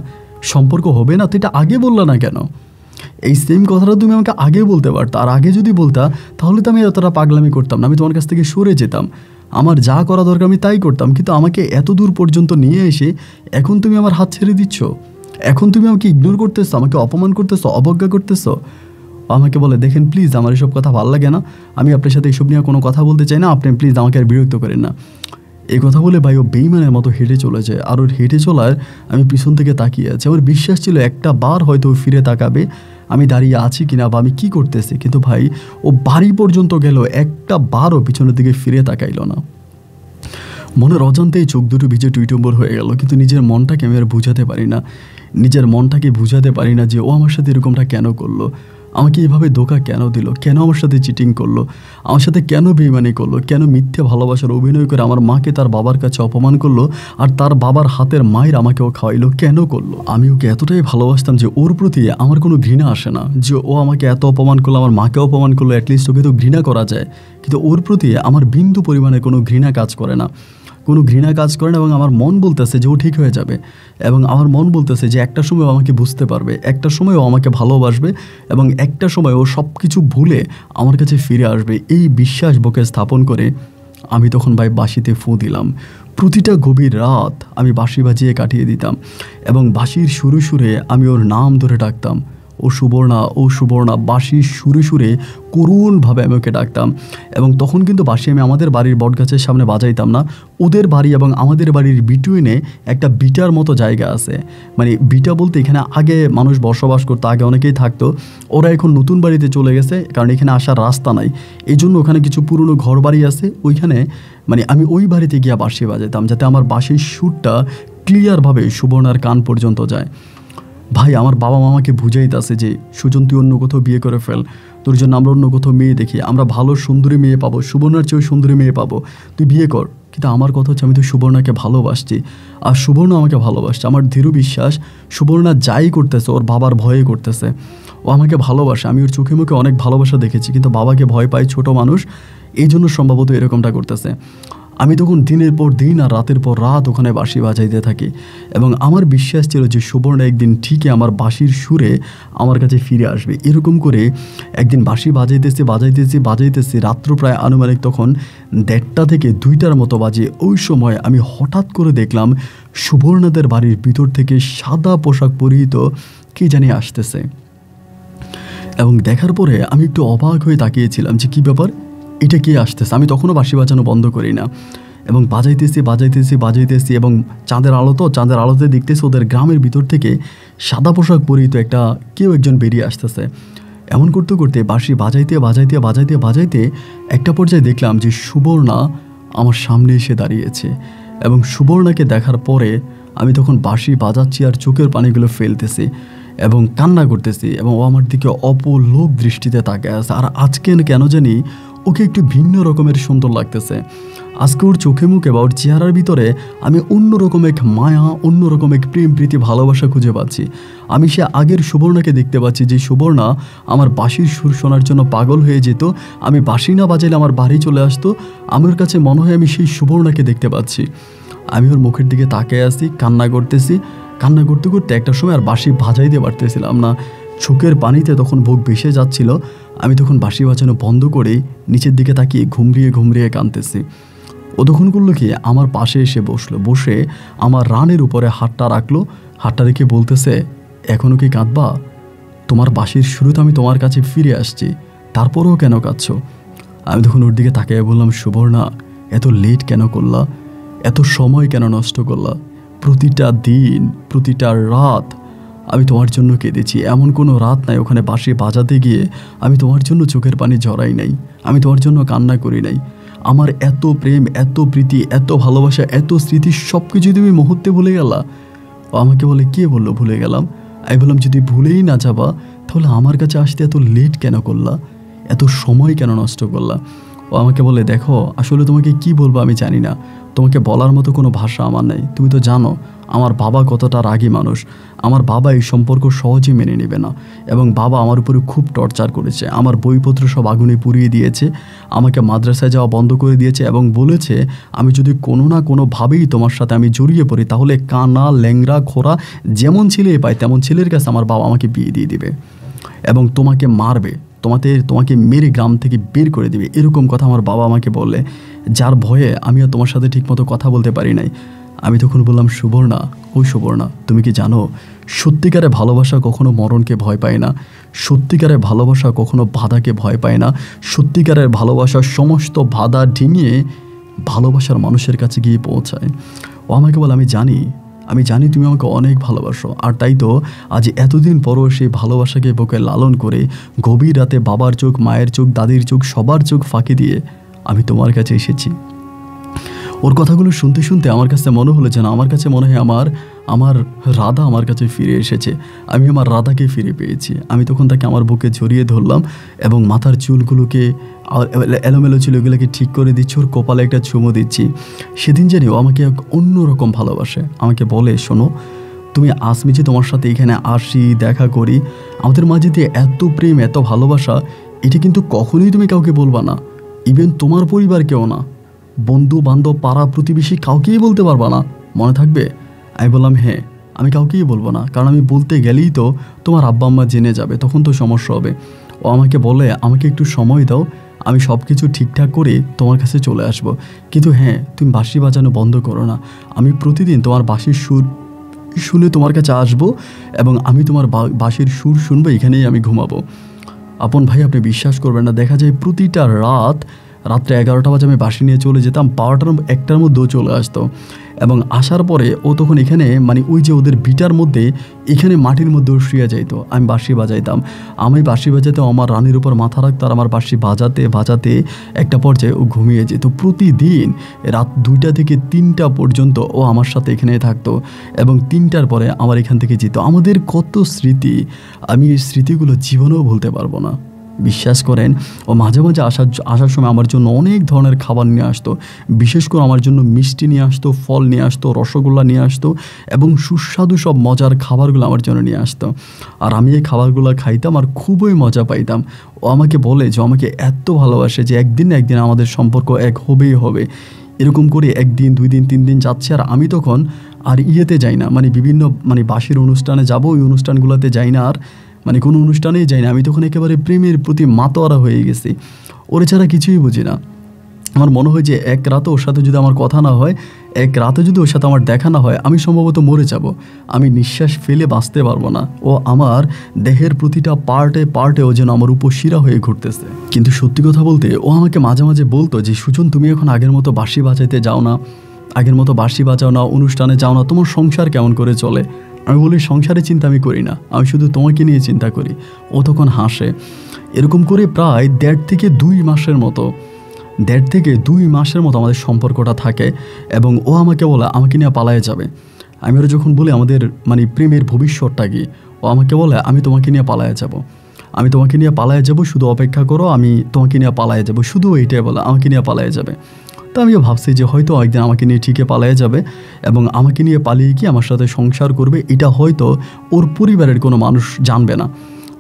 সম্পর্ক হবে না, তো এটা আগে বললা না কেন? এই সেম কথাটা তুমি আমাকে আগে বলতে পারতা, আর আগে যদি বলতা তাহলে তো আমি এতটা পাগলামি করতাম না, আমি তোমার কাছ থেকে সরে যেতাম, আমার যা করা দরকার আমি তাই করতাম। কিন্তু আমাকে এত দূর পর্যন্ত নিয়ে এসে এখন তুমি আমার হাত ছেড়ে দিচ্ছ, এখন তুমি আমাকে ইগনোর করতেছো, আমাকে অপমান করতেছো, অবজ্ঞা করতেছো। আমাকে বলে দেখেন প্লিজ আমার এসব কথা ভালো লাগে না, আমি আপনার সাথে এইসব নিয়ে কোনো কথা বলতে চাই না, আপনি প্লিজ আমাকে আর বিরক্ত করেন না। এই কথা বলে ভাই ও বেইমানের মতো হেঁটে চলে যায়। আর ওর হেঁটে চলার আমি পিছন থেকে তাকিয়ে আছি, আমার বিশ্বাস ছিল একটা বার হয়তো ও ফিরে তাকাবে আমি দাঁড়িয়ে আছি কিনা বা আমি কী করতেছি, কিন্তু ভাই ও বাড়ি পর্যন্ত গেল, একটা বারও পিছনের দিকে ফিরে তাকাইল না। মনের অজান্তেই চোখ দুটো ভিজে টুইটুম্বর হয়ে গেল, কিন্তু নিজের মনটাকে আমি আর বুঝাতে পারি না, যে ও আমার সাথে এরকমটা কেন করলো, আমাকে এভাবে ধোঁকা কেন দিল, কেন আমার সাথে চিটিং করলো, আমার সাথে কেন বেইমানি করলো, কেন মিথ্যে ভালোবাসার অভিনয় করে আমার মাকে তার বাবার কাছে অপমান করলো, আর তার বাবার হাতের মায়ের আমাকেও খাওয়াইলো, কেন করলো? আমি ওকে এতটাই ভালোবাসতাম যে ওর প্রতি আমার কোনো ঘৃণা আসে না, যে ও আমাকে এত অপমান করলো, আমার মাকে অপমান করলো, অ্যাটলিস্ট ওকে তো ঘৃণা করা যায়, কিন্তু ওর প্রতি আমার বিন্দু পরিমাণে কোনো ঘৃণা কাজ করে না। কোনো ঘৃণা কাজ করে না, এবং আমার মন বলতেছে যে ও ঠিক হয়ে যাবে, এবং আমার মন বলতেছে যে একটা সময় ও আমাকে বুঝতে পারবে, একটা সময় ও আমাকে ভালোবাসবে, এবং একটা সময় ও সব কিছু ভুলে আমার কাছে ফিরে আসবে। এই বিশ্বাস বুকে স্থাপন করে আমি তখন ভাই বাঁশিতে ফুঁ দিলাম। প্রতিটা গভীর রাত আমি বাঁশি বাজিয়ে কাটিয়ে দিতাম, এবং বাঁশির সুরে সুরে আমি ওর নাম ধরে ডাকতাম, ও সুবর্ণা, ও সুবর্ণা। বাঁশির সুরে সুরে করুণভাবে আমি ওকে ডাকতাম। এবং তখন কিন্তু বাঁশি আমি আমাদের বাড়ির বটগাছের সামনে বাজাইতাম না, ওদের বাড়ি এবং আমাদের বাড়ির বিটুইনে একটা বিটার মতো জায়গা আছে। মানে বিটা বলতে এখানে আগে মানুষ বসবাস করতো, আগে অনেকেই থাকতো, ওরা এখন নতুন বাড়িতে চলে গেছে, কারণ এখানে আসার রাস্তা নাই। এই জন্য ওখানে কিছু পুরনো ঘর বাড়ি আছে, ওইখানে মানে আমি ওই বাড়িতে গিয়ে বাঁশি বাজাইতাম, যাতে আমার বাঁশির সুরটা ক্লিয়ারভাবে সুবর্ণার কান পর্যন্ত যায়। ভাই আমার বাবা মামাকে বুঝাইতেছে যে সুজন তুই অন্য কোথাও বিয়ে করে ফেল, তোর জন্য আমরা অন্য কোথাও মেয়ে দেখি, আমরা ভালো সুন্দরী মেয়ে পাবো, সুবর্ণার চেয়েও সুন্দরী মেয়ে পাবো, তুই বিয়ে কর। কিন্তু আমার কথা হচ্ছে আমি তো সুবর্ণাকে ভালোবাসছি, আর সুবর্ণ আমাকে ভালোবাসছে। আমার দৃঢ় বিশ্বাস সুবর্ণা যাই করতেছে ওর বাবার ভয়ে করতেছে, ও আমাকে ভালোবাসে। আমি ওর চোখে মুখে অনেক ভালোবাসা দেখেছি, কিন্তু বাবাকে ভয় পায় ছোট মানুষ, এই জন্য সম্ভবত এরকমটা করতেছে। আমি তখন দিনের পর দিন আর রাতের পর রাত ওখানে বাঁশি বাজাইতে থাকি, এবং আমার বিশ্বাস ছিল যে সুবর্ণা একদিন ঠিকই আমার বাঁশির সুরে আমার কাছে ফিরে আসবে। এরকম করে একদিন বাঁশি বাজাইতেছি রাত্র প্রায় আনুমানিক তখন 1:30 থেকে 2টার মতো বাজে। ওই সময় আমি হঠাৎ করে দেখলাম সুবর্ণাদের বাড়ির ভিতর থেকে সাদা পোশাক পরিহিত কে জানি আসতেছে, এবং দেখার পরে আমি একটু অবাক হয়ে তাকিয়েছিলাম যে কী ব্যাপার, এটা কে আসতেছে। আমি তখনও বাঁশি বাজানো বন্ধ করি না, এবং বাজাইতেছি, এবং চাঁদের আলোতে দেখতেছি ওদের গ্রামের ভিতর থেকে সাদা পোশাক পরিহিত কেউ একজন বেরিয়ে আসতেছে। এমন করতে করতে বাঁশি বাজাইতে একটা পর্যায়ে দেখলাম যে সুবর্ণা আমার সামনে এসে দাঁড়িয়েছে, এবং সুবর্ণাকে দেখার পরে আমি তখন বাঁশি বাজাচ্ছি আর চোখের পানিগুলো ফেলতেছি এবং কান্না করতেছি, এবং ও আমার দিকে অপলোক দৃষ্টিতে তাকিয়ে আছে। আর আজকে কেন জানি ওকে একটু ভিন্ন রকমের সুন্দর লাগতেছে। আজকে ওর চোখে মুখে বা ওর চেহারার ভিতরে আমি অন্যরকম এক মায়া, অন্যরকম এক প্রেম প্রীতি ভালোবাসা খুঁজে পাচ্ছি। আমি সে আগের সুবর্ণাকে দেখতে পাচ্ছি, যে সুবর্ণা আমার বাঁশির সুর শোনার জন্য পাগল হয়ে যেত, আমি বাঁশি না বাজাইলে আমার বাড়ি চলে আসতো। আমার কাছে মনে হয় আমি সেই সুবর্ণাকে দেখতে পাচ্ছি। আমি ওর মুখের দিকে তাকিয়ে আছি, কান্না করতে করতে একটা সময় আর বাঁশি বাজাইতে পারতেছিলাম না, চোখের পানিতে তখন বুক ভেসে যাচ্ছিল। আমি তখন বাঁশি বাজানো বন্ধ করে নিচের দিকে তাকিয়ে ঘুমরিয়ে কাঁদতেছি। ও তখন করলো কি, আমার পাশে এসে বসে আমার রানের উপরে হাতটা রাখলো, হাতটা রেখে বলতেছে, এখনও কি কাঁদবা? তোমার বাঁশির শুরুতে আমি তোমার কাছে ফিরে আসছি, তারপরেও কেন কাঁদছো? আমি তখন ওর দিকে তাকিয়ে বললাম, সুবর্ণা এত লেট কেন করলা, এত সময় কেন নষ্ট করলা? প্রতিটা দিন, প্রতিটা রাত আমি তোমার জন্য কেঁদেছি। এমন কোনো রাত নাই ওখানে বাঁশি বাজাতে গিয়ে আমি তোমার জন্য চোখের পানি ঝরাই নাই, আমি তোমার জন্য কান্না করি নাই। আমার এত প্রেম, এত প্রীতি, এত ভালোবাসা, এত স্মৃতি সব কিছু তুমি মুহূর্তে ভুলে গেলা? ও আমাকে বলে, কে বললো ভুলে গেলাম? আমি বললাম, যদি ভুলেই না যাবা তাহলে আমার কাছে আসতে এত লেট কেন করলা, এত সময় কেন নষ্ট করলা? ও আমাকে বলে, দেখো আসলে তোমাকে কি বলবো আমি জানি না, তোমাকে বলার মতো কোনো ভাষা আমার নেই। তুমি তো জানো আমার বাবা কতটা রাগী মানুষ, আমার বাবা এই সম্পর্ক সহজেই মেনে নেবে না, এবং বাবা আমার উপরে খুব টর্চার করেছে, আমার বইপত্র সব আগুনে পুড়িয়ে দিয়েছে, আমাকে মাদ্রাসায় যাওয়া বন্ধ করে দিয়েছে, এবং বলেছে আমি যদি কোনো না কোনোভাবেই তোমার সাথে আমি জড়িয়ে পড়ি তাহলে কানা, ল্যাংরা, খোরা যেমন ছেলে পায় তেমন ছেলের কাছে আমার বাবা আমাকে বিয়ে দিয়ে দিবে, এবং তোমাকে মারবে, তোমাকে মেরে গ্রাম থেকে বের করে দিবে। এরকম কথা আমার বাবা আমাকে বললে, যার ভয়ে আমিও তোমার সাথে ঠিকমতো কথা বলতে পারি নাই। আমি তখন বললাম, সুবর্ণা, ওই সুবর্ণা তুমি কি জানো সত্যিকারের ভালোবাসা কখনো মরণকে ভয় পায় না, সত্যিকারের ভালোবাসা কখনো বাধাকে ভয় পায় না, সত্যিকারের ভালোবাসা সমস্ত বাধা ডিঙিয়ে ভালোবাসার মানুষের কাছে গিয়ে পৌঁছায়। ও আমাকে বলে, আমি জানি তুমি আমাকে অনেক ভালোবাসো, আর তাই তো আজ এতদিন পরও সেই ভালোবাসাকে বুকে লালন করে গভীর রাতে বাবার চোখ, মায়ের চোখ, দাদির চোখ, সবার চোখ ফাঁকি দিয়ে আমি তোমার কাছে এসেছি। ওর কথাগুলো শুনতে শুনতে আমার কাছে মনে হলো যেন আমার কাছে মনে হয় আমার রাধা আমার কাছে ফিরে এসেছে, আমি আমার রাধাকে ফিরে পেয়েছি। আমি তখন তাকে আমার বুকে জড়িয়ে ধরলাম এবং মাথার চুলগুলোকে, এলোমেলো চুলগুলোকে ঠিক করে দিচ্ছি, ওর কপালে একটা চুমো দিচ্ছি। সেদিন জানি ও আমাকে অন্যরকম ভালোবাসে। আমাকে বলে, শোনো তুমি আসমি যে তোমার সাথে এখানে আসি, দেখা করি, আমাদের মাঝে দিয়ে এত প্রেম, এত ভালোবাসা, এটা কিন্তু কখনোই তুমি কাউকে বলবা না, ইভেন তোমার পরিবার কেউ না। বন্ধু বান্ধব পাড়া প্রতিবেশী কাউকেই বলতে পারবা না, মনে থাকবে? আমি বললাম হ্যাঁ, আমি কাউকেই বলবো না, কারণ আমি বলতে গেলেই তো তোমার আব্বা আম্মা জেনে যাবে, তখন তো সমস্যা হবে। ও আমাকে বলে আমাকে একটু সময় দাও, আমি সব কিছু ঠিকঠাক করে তোমার কাছে চলে আসব। কিন্তু হ্যাঁ, তুমি বাঁশি বাজানো বন্ধ করো না, আমি প্রতিদিন তোমার বাঁশির সুর শুনে তোমার কাছে আসবো এবং আমি তোমার বাঁশির সুর শুনবো, এখানেই আমি ঘুমাবো। আপন ভাই, আপনি বিশ্বাস করবেন না, দেখা যায় প্রতিটা রাত্রে 11টা বাজে আমি বাঁশি নিয়ে চলে যেতাম, 12টার 1টার মধ্যেও চলে আসতো। এবং আসার পরে ও তখন এখানে মানে ওই যে ওদের বিটার মধ্যে এখানে মাটির মধ্যেও শুয়ে যাইতো, আমি বাঁশি বাজাইতাম। আমি বাঁশি বাজাতে আমার রানীর উপর মাথা রাখতো, আর আমার বাঁশি বাজাতে বাজাতে একটা পর্যায়ে ও ঘুমিয়ে যেত। প্রতিদিন রাত 2টা থেকে 3টা পর্যন্ত ও আমার সাথে এখানে থাকতো এবং 3টার পরে আমার এখান থেকে যেত। আমাদের কত স্মৃতি, আমি এই স্মৃতিগুলো জীবনেও ভুলতে পারবো না। বিশ্বাস করেন, ও মাঝে মাঝে আসার সময় আমার জন্য অনেক ধরনের খাবার নিয়ে আসতো, বিশেষ করে আমার জন্য মিষ্টি নিয়ে আসতো, ফল নিয়ে আসতো, রসগোল্লা নিয়ে আসতো এবং সুস্বাদু সব মজার খাবারগুলো আমার জন্য নিয়ে আসতো। আর আমি এই খাবারগুলো খাইতাম আর খুবই মজা পাইতাম। ও আমাকে বলে যে আমাকে এত ভালোবাসে যে একদিন না একদিন আমাদের সম্পর্ক এক হবেই হবে। এরকম করে 1 দিন 2 দিন 3 দিন যাচ্ছে, আর আমি তখন আর ইয়েতে যাই না, মানে বিভিন্ন বাঁশির অনুষ্ঠানে যাব, ওই অনুষ্ঠানগুলোতে যাই না, আর কোনো অনুষ্ঠানেই যাই না। আমি তখন একেবারে প্রেমের প্রতি মাতোয়ারা হয়ে গেছি, ওর ছাড়া কিছুই বুঝি না। আমার মনে হয় যে এক রাতে ওর সাথে যদি আমার কথা না হয়, এক রাতে যদি ওর সাথে আমার দেখা না হয়, আমি সম্ভবত মরে যাব, আমি নিঃশ্বাস ফেলে বাঁচতে পারবো না। ও আমার দেহের প্রতিটা পার্টে ও যেন আমার উপশিরা হয়ে ঘুরতেছে। কিন্তু সত্যি কথা বলতে, ও আমাকে মাঝে মাঝে বলতো যে সুজন, তুমি এখন আগের মতো বাঁশি বাজাইতে যাও না, আগের মতো বাঁশি বাজাও না, অনুষ্ঠানে যাও না, তোমার সংসার কেমন করে চলে? আমি বলি সংসারের চিন্তা আমি করি না, আমি শুধু তোমাকে নিয়ে চিন্তা করি। ও তখন হাসে। এরকম করে প্রায় 1.5 থেকে 2 মাসের মতো আমাদের সম্পর্কটা থাকে এবং ও আমাকে বলে আমাকে নিয়ে পালায়ে যাবে। আমি ওরা যখন বলি আমাদের প্রেমের ভবিষ্যৎটা কি, ও আমাকে বলে আমি তোমাকে নিয়ে পালায়ে যাব, শুধু অপেক্ষা করো, আমি তোমাকে নিয়ে পালায়ে যাব, শুধু এইটাই বলে আমাকে নিয়ে পালায়ে যাবে। তো আমিও ভাবছি যে হয়তো একদিন আমাকে নিয়ে ঠিকই পালিয়ে যাবে এবং আমাকে নিয়ে পালিয়ে গিয়ে আমার সাথে সংসার করবে, এটা হয়তো ওর পরিবারের কোনো মানুষ জানবে না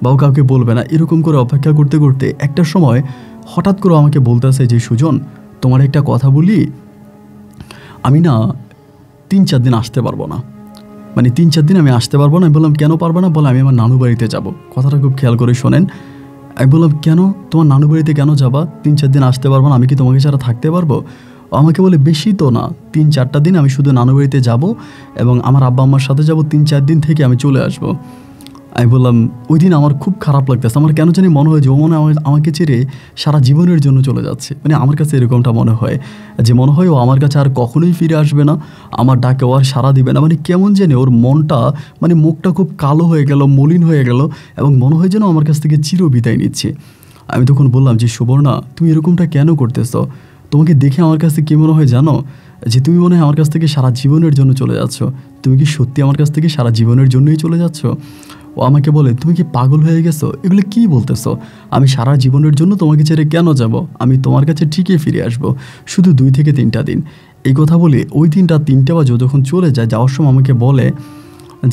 বা ও কাউকে বলবে না। এরকম করে অপেক্ষা করতে করতে একটা সময় হঠাৎ করে আমাকে বলতেছে যে সুজন, তোমার একটা কথা বলি, আমি না 3-4 দিন আসতে পারবো না, 3-4 দিন আমি আসতে পারবো না। আমি বললাম কেন পারবে না? বলে আমি আমার নানু বাড়িতে যাব। কথাটা খুব খেয়াল করে শোনেন। আমি বললাম কেন, তোমার নানু বাড়িতে কেন যাবা? 3-4 দিন আসতে পারবো না, আমি কি তোমাকে ছাড়া থাকতে পারবো? আমাকে বলে বেশি তো না, 3-4টা দিন আমি শুধু নানু বাড়িতে যাবো এবং আমার আব্বা আম্মার সাথে যাব, 3-4 দিন থেকে আমি চলে আসবো। আমি বললাম ওই দিন আমার খুব খারাপ লাগতেছে, আমার কেন জানি মনে হয় যে ও মনে হয় আমাকে ছেড়ে সারা জীবনের জন্য চলে যাচ্ছে। আমার কাছে এরকমটা মনে হয় যে মনে হয় ও আমার কাছে আর কখনোই ফিরে আসবে না, আমার ডাকে ও আর সাড়া দিবে না। কেমন জানি ওর মনটা মুখটা খুব কালো হয়ে গেল, মলিন হয়ে গেল এবং মনে হয় যেন আমার কাছ থেকে চির বিদায় নিচ্ছে। আমি তখন বললাম যে সুবর্ণা, তুমি এরকমটা কেন করতেছো? তোমাকে দেখে আমার কাছে কী মনে হয় জানো, যে তুমি মনে হয় আমার কাছ থেকে সারা জীবনের জন্য চলে যাচ্ছ। তুমি কি সত্যি আমার কাছ থেকে সারা জীবনের জন্যই চলে যাচ্ছ? ও আমাকে বলে তুমি কি পাগল হয়ে গেছো? এগুলো কি বলতেছো? আমি সারা জীবনের জন্য তোমাকে ছেড়ে কেন যাব? আমি তোমার কাছে ঠিকই ফিরে আসবো, শুধু 2 থেকে 3টা দিন। এই কথা বলে ওই দিনটা 3টা বাজে যখন চলে যায়, যাওয়ার সময় আমাকে বলে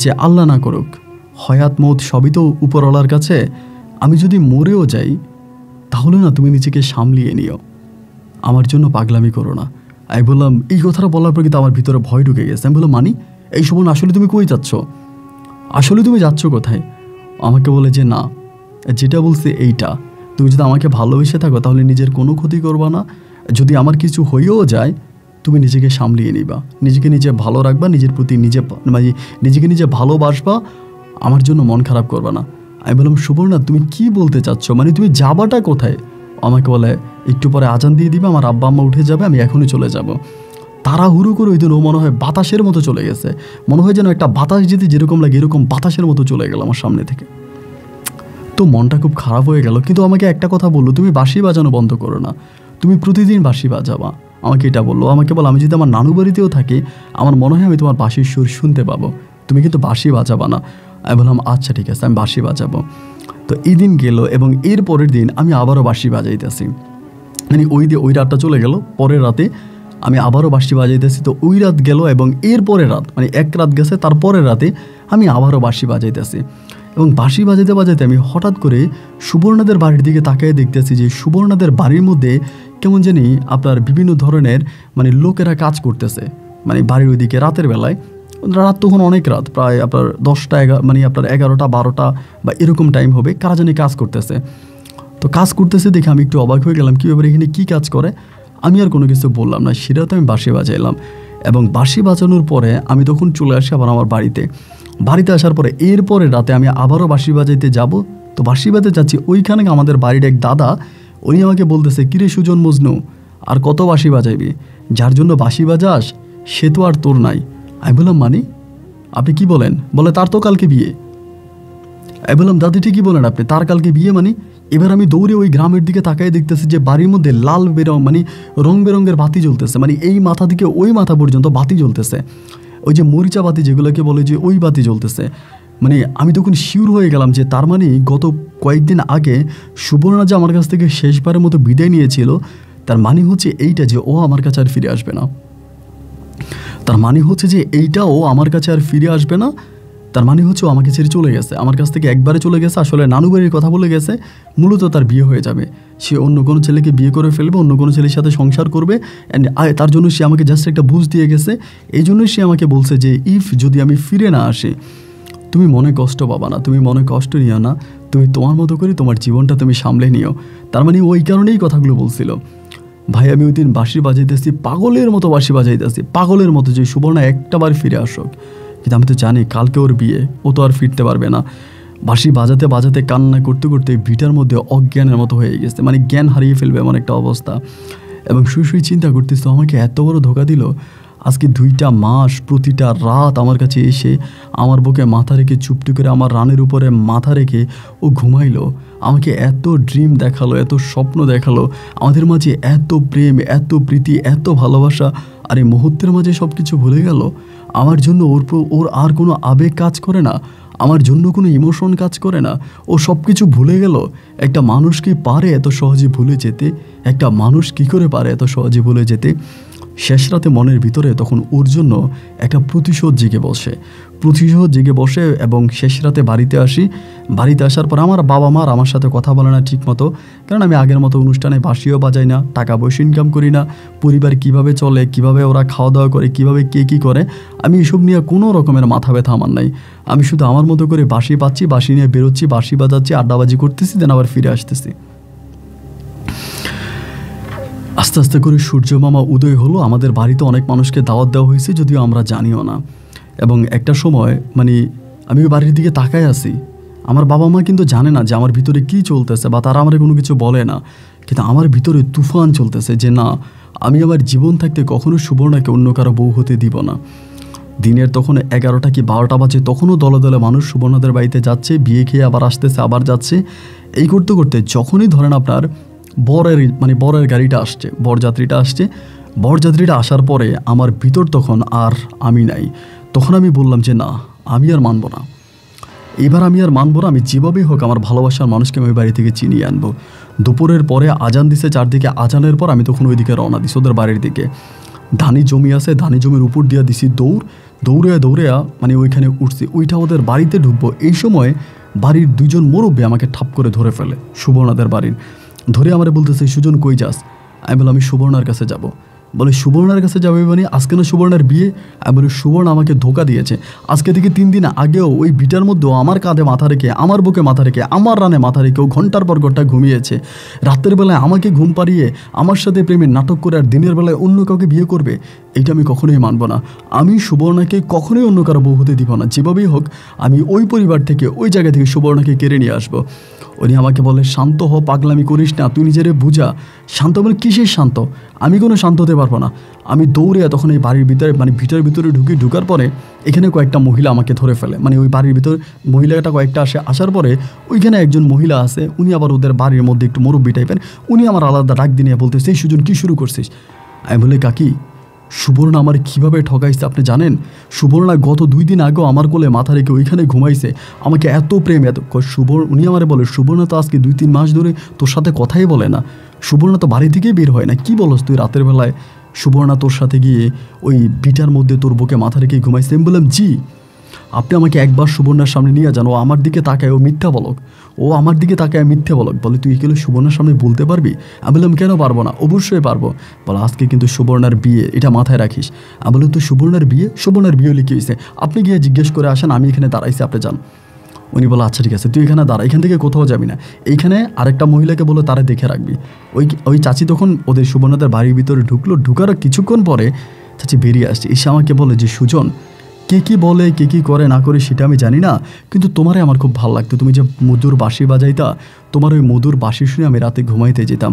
যে আল্লাহ না করুক, হয়াত মৌত সবই তো উপরওয়ালার কাছে, আমি যদি মরেও যাই তাহলে না তুমি নিজেকে সামলিয়ে নিও, আমার জন্য পাগলামি করো না। আমি বললাম এই কথাটা বলার পর কিন্তু আমার ভিতরে ভয় ঢুকে গেছে। আমি বললাম এই সুবর্ণ, আসলে তুমি কই যাচ্ছ? আসলে তুমি যাচ্ছ কোথায়? আমাকে বলে যে না, যেটা বলছে এইটা, তুমি যদি আমাকে ভালোবেসে থাকো তাহলে নিজের কোনো ক্ষতি করবা না, যদি আমার কিছু হয়েও যায় তুমি নিজেকে সামলিয়ে নিবা, নিজেকে নিজে ভালো রাখবা, নিজের প্রতি নিজেকে নিজে ভালোবাসবা, আমার জন্য মন খারাপ করবা না। আমি বললাম সুবর্ণা, তুমি কি বলতে চাচ্ছ? তুমি যাবাটা কোথায়? আমাকে বলে একটু পরে আজান দিয়ে দিবে, আমার আব্বা আম্মা উঠে যাবে, আমি এখনই চলে যাব। তাড়াহুড়ো করে ওই দিন ও মনে হয় বাতাসের মতো চলে গেছে, মনে হয় যেন একটা বাতাস যেতে যেরকম লাগে এরকম বাতাসের মতো চলে গেল আমার সামনে থেকে। তো মনটা খুব খারাপ হয়ে গেল। কিন্তু আমাকে একটা কথা বললো, তুমি বাঁশি বাজানো বন্ধ করো না, তুমি প্রতিদিন বাঁশি বাজাবা, আমাকে এটা বললো। আমাকে বলো আমি যদি আমার নানু বাড়িতেও থাকি, আমার মনে হয় আমি তোমার বাঁশির সুর শুনতে পাবো, তুমি কিন্তু বাঁশি বাজাবা না। আমি বললাম আচ্ছা ঠিক আছে, আমি বাঁশি বাজাবো। তো এই দিন গেল এবং এর পরের দিন আমি আবারও বাঁশি বাজাইতেছি। ওই রাতটা চলে গেল, পরের রাতে আমি আবারও বাঁশি বাজাইতেছি। তো ওই রাত গেল এবং এর পরের রাত, 1 রাত গেছে, তারপরের রাতে আমি আবারও বাঁশি বাজাইতেছি এবং বাঁশি বাজাতে বাজাতে আমি হঠাৎ করে সুবর্ণাদের বাড়ির দিকে তাকিয়ে দেখতেছি যে সুবর্ণাদের বাড়ির মধ্যে কেমন জানি আপনার বিভিন্ন ধরনের মানে লোকেরা কাজ করতেছে, মানে বাড়ির ওইদিকে রাতের বেলায়। রাত তখন অনেক রাত, প্রায় আপনার 10টা মানে আপনার 11টা 12টা বা এরকম টাইম হবে, কারা জানি কাজ করতেছে। তো কাজ করতেছে দেখে আমি একটু অবাক হয়ে গেলাম, কী ব্যাপারে এখানে কী কাজ করে। আমি আর কোনো কিছু বললাম না, সেটাতে আমি বাঁশি বাজাইলাম। এবং বাঁশি বাজানোর পরে আমি তখন চলে আসি আবার আমার বাড়িতে আসার পরে এরপরে রাতে আমি আবারও বাঁশি বাজাইতে যাব। তো বাঁশি বাজাতে যাচ্ছি, ওইখানে আমাদের বাড়ির এক দাদা, উনি আমাকে বলতেছে, কিরে সুজন মজনু, আর কত বাঁশি বাজাইবি? যার জন্য বাঁশি বাজাস সে তো আর তোর নাই। আমি বললাম মানে আপনি কি বলেন? বলে তার তো কালকে বিয়ে। আমি বললাম দাদি ঠিকই বলেন আপনি, তার কালকে বিয়ে মানে? এবার আমি দৌড়ে ওই গ্রামের দিকে তাকাই দেখতেছি যে বাড়ির মধ্যে লাল মানে রং বেরঙের বাতি জ্বলতেছে, মানে এই মাথা থেকে ওই মাথা পর্যন্ত বাতি জ্বলতেছে, ওই যে মরিচা বাতি যেগুলোকে বলে, যে ওই বাতি জ্বলতেছে। মানে আমি তখন শিওর হয়ে গেলাম যে তার মানে গত কয়েকদিন আগে সুবর্ণা যে আমার কাছ থেকে শেষবারের মতো বিদায় নিয়েছিল, তার মানে হচ্ছে এইটা যে ও আমার কাছে আর ফিরে আসবে না। তার মানে হচ্ছে যে এইটাও আমার কাছে আর ফিরে আসবে না। তার মানে হচ্ছে ও আমাকে ছেড়ে চলে গেছে, আমার কাছ থেকে একবারে চলে গেছে। আসলে নানু বাড়ির কথা বলে গেছে, মূলত তার বিয়ে হয়ে যাবে, সে অন্য কোনো ছেলেকে বিয়ে করে ফেলবে, অন্য কোনো ছেলের সাথে সংসার করবে। অ্যান্ড তার জন্য সে আমাকে জাস্ট একটা বুঝ দিয়ে গেছে। এই জন্যই সে আমাকে বলছে যে যদি আমি ফিরে না আসি, তুমি মনে কষ্ট পাবা না, তুমি মনে কষ্ট নিও না, তুমি তোমার মতো করে তোমার জীবনটা তুমি সামলে নিও। তার মানে ওই কারণেই কথাগুলো বলছিল। ভাই আমি ওই দিন বাঁশি বাজাইতেছি, পাগলের মতো বাঁশি বাজাইতেছি, পাগলের মতো, যে সুবর্ণা একটাবার ফিরে আসুক। কিন্তু আমি তো জানি কালকে ওর বিয়ে, ও তো আর ফিরতে পারবে না। বাঁশি বাজাতে বাজাতে কান্না করতে করতে ভিটার মধ্যে অজ্ঞানের মতো হয়ে গেছে, মানে জ্ঞান হারিয়ে ফেলবে এমন একটা অবস্থা। এবং শুয়ে চিন্তা করতেছি, আমাকে এত বড় ধোকা দিল। আজকে 2টা মাস প্রতিটা রাত আমার কাছে এসে আমার বুকে মাথা রেখে চুপটি করে আমার রানের উপরে মাথা রেখে ও ঘুমাইলো, আমাকে এত ড্রিম দেখালো, এত স্বপ্ন দেখালো, আমাদের মাঝে এত প্রেম, এত প্রীতি, এত ভালোবাসা। আর এই মুহূর্তের মাঝে সব কিছু ভুলে গেল। আমার জন্য ওর আর কোনো আবেগ কাজ করে না, আমার জন্য কোনো ইমোশন কাজ করে না, ও সব কিছু ভুলে গেল। একটা মানুষ কি পারে এত সহজে ভুলে যেতে? একটা মানুষ কি করে পারে এত সহজে ভুলে যেতে? শেষ রাতে মনের ভিতরে তখন ওর জন্য একটা প্রতিশোধ জেগে বসে এবং শেষ রাতে বাড়িতে আসার পর আমার বাবা মার আমার সাথে কথা বলে না ঠিক মতো, কারণ আমি আগের মতো অনুষ্ঠানে বাঁশিও বাজাই না, টাকা পয়সা ইনকাম করি না, পরিবার কিভাবে চলে, কিভাবে ওরা খাওয়া দাওয়া করে, কিভাবে কে কী করে, আমি এসব নিয়ে কোনো রকমের মাথা ব্যথা আমার নাই। আমি শুধু আমার মতো করে বাঁশি পাচ্ছি, বাঁশি নিয়ে বেরোচ্ছি, বাঁশি বাজাচ্ছি, আড্ডাবাজি করতেছি, দেন আবার ফিরে আসতেছি। আস্তে আস্তে করে সূর্য মামা উদয় হলো। আমাদের বাড়িতে অনেক মানুষকে দাওয়াত দেওয়া হয়েছে, যদিও আমরা জানিও না। এবং একটা সময় মানে আমি বাড়ির দিকে তাকায় আছি, আমার বাবা মা কিন্তু জানে না যে আমার ভিতরে কী চলতেছে, বা তারা আমার কোনো কিছু বলে না, কিন্তু আমার ভিতরে তুফান চলতেছে যে না, আমি আমার জীবন থাকতে কখনো সুবর্ণাকে অন্য কারো বউ হতে দিব না। দিনের তখন 11টা কি 12টা বাজে, তখনও দলে দলে মানুষ সুবর্ণাদের বাড়িতে যাচ্ছে, বিয়ে খেয়ে আবার আসতেছে, আবার যাচ্ছে। এই করতে করতে যখনই ধরেন আপনার বরের গাড়িটা আসছে, বরযাত্রীটা আসার পরে আমার ভিতর তখন আর আমি নাই। তখন আমি বললাম যে না, আমি আর মানব না, এবার আমি আর মানব না। আমি যেভাবেই হোক আমার ভালোবাসার মানুষকে আমি বাড়ি থেকে চিনিয়ে আনবো। দুপুরের পরে আজান দিছে চারদিকে, আজানের পর আমি তখন ওইদিকে রওনা দিছি ওদের বাড়ির দিকে। ধানি জমি আছে, ধানি জমির উপর দিয়ে দিছি দৌড়ে মানে ওইখানে উঠছি, ওইটা ওদের বাড়িতে ঢুকবো। এই সময় বাড়ির 2জন মুরব্বী আমাকে ঠাপ করে ধরে ফেলে, সুবর্ণাদের বাড়ির। ধরে আমারে বলতেছে, সুজন কই যাস? আমি বললাম আমি সুবর্ণার কাছে যাব। বলে সুবর্ণার কাছে যাবে মানে আজকে না সুবর্ণার বিয়ে? আমি বলি সুবর্ণা আমাকে ধোকা দিয়েছে। আজকে থেকে 3 দিন আগেও ওই বিটার মধ্যেও আমার কাঁধে মাথা রেখে, আমার বুকে মাথা রেখে, আমার রানে মাথা রেখে ও ঘন্টার পর ঘন্টা ঘুমিয়েছে। রাতের বেলায় আমাকে ঘুম পাড়িয়ে আমার সাথে প্রেমের নাটক করে আর দিনের বেলায় অন্য কাউকে বিয়ে করবে, এটা আমি কখনোই মানব না। আমি সুবর্ণাকে কখনোই অন্য কারো বউ হতে দিব না। যেভাবেই হোক আমি ওই পরিবার থেকে, ওই জায়গা থেকে সুবর্ণাকে কেড়ে নিয়ে আসবো। উনি আমাকে বলে, শান্ত হ, পাগলামি করিস না, তুই নিজেরে বুঝা। শান্ত বলে কিসের শান্ত? আমি কোনো শান্ত হতে পারবো না। আমি দৌড়ে তখন এই বাড়ির ভিতরে মানে ভিটার ভিতরে ঢুকার পরে এখানে কয়েকটা মহিলা আমাকে ধরে ফেলে। মানে ওই বাড়ির ভিতর মহিলাটা কয়েকটা আসার পরে ওইখানে একজন মহিলা আছে, উনি আবার ওদের বাড়ির মধ্যে একটু মুরব্বি টাইপের, উনি আমার আলাদা ডাক দিয়ে বলতে, সেই সুজন কী শুরু করছিস? আমি বলি, কাকি সুবর্ণা আমার কীভাবে ঠকাইছে আপনি জানেন? সুবর্ণা গত 2 দিন আগেও আমার কোলে মাথা রেখে ওইখানে ঘুমাইছে, আমাকে এত প্রেম উনি আমারে বলে, সুবর্ণা তো আজকে 2-3 মাস ধরে তোর সাথে কথাই বলে না, সুবর্ণা তো বাড়ি থেকেই বের হয় না। কি বলস তুই? রাতের বেলায় সুবর্ণা তোর সাথে গিয়ে ওই বিটার মধ্যে তোর বুকে মাথা রেখে ঘুমাইছে? আমি বললাম জি। আপনি আমাকে একবার সুবর্ণার সামনে নিয়ে যান, ও আমার দিকে তাকায়, ও মিথ্যা বলক, ও আমার দিকে তাকায় মিথ্যা বলক। বলে তুই এগুলো সুবর্ণার সামনে বলতে পারবি? আমি বললাম কেন পারবো না, অবশ্যই পারবো। বলে আজকে কিন্তু সুবর্ণার বিয়ে, এটা মাথায় রাখিস। আমি বললাম তো সুবর্ণার বিয়ে? সুবর্ণার বিয়ে হলে কী হয়েছে? আপনি গিয়ে জিজ্ঞেস করে আসেন, আমি এখানে দাঁড়াইছি, আপনি যান। উনি বলে আচ্ছা ঠিক আছে, তুই এখানে দাঁড়া, এখান থেকে কোথাও যাবি না। এইখানে আরেকটা মহিলাকে বলে তারা দেখে রাখবি। ওই চাচি তখন ওদের সুবর্ণাদের বাড়ির ভিতরে ঢুকলো, ঢুকার কিছুক্ষণ পরে চাচি বেরিয়ে আসছে, এসে আমাকে বলে যে সুজন, কে কী বলে কে কী করে না করে সেটা আমি জানি না, কিন্তু তোমারে আমার খুব ভালো লাগতো, তুমি যে মধুর বাঁশি বাজাইতা, তোমার ওই মধুর বাঁশি শুনে আমি রাতে ঘুমাইতে যেতাম,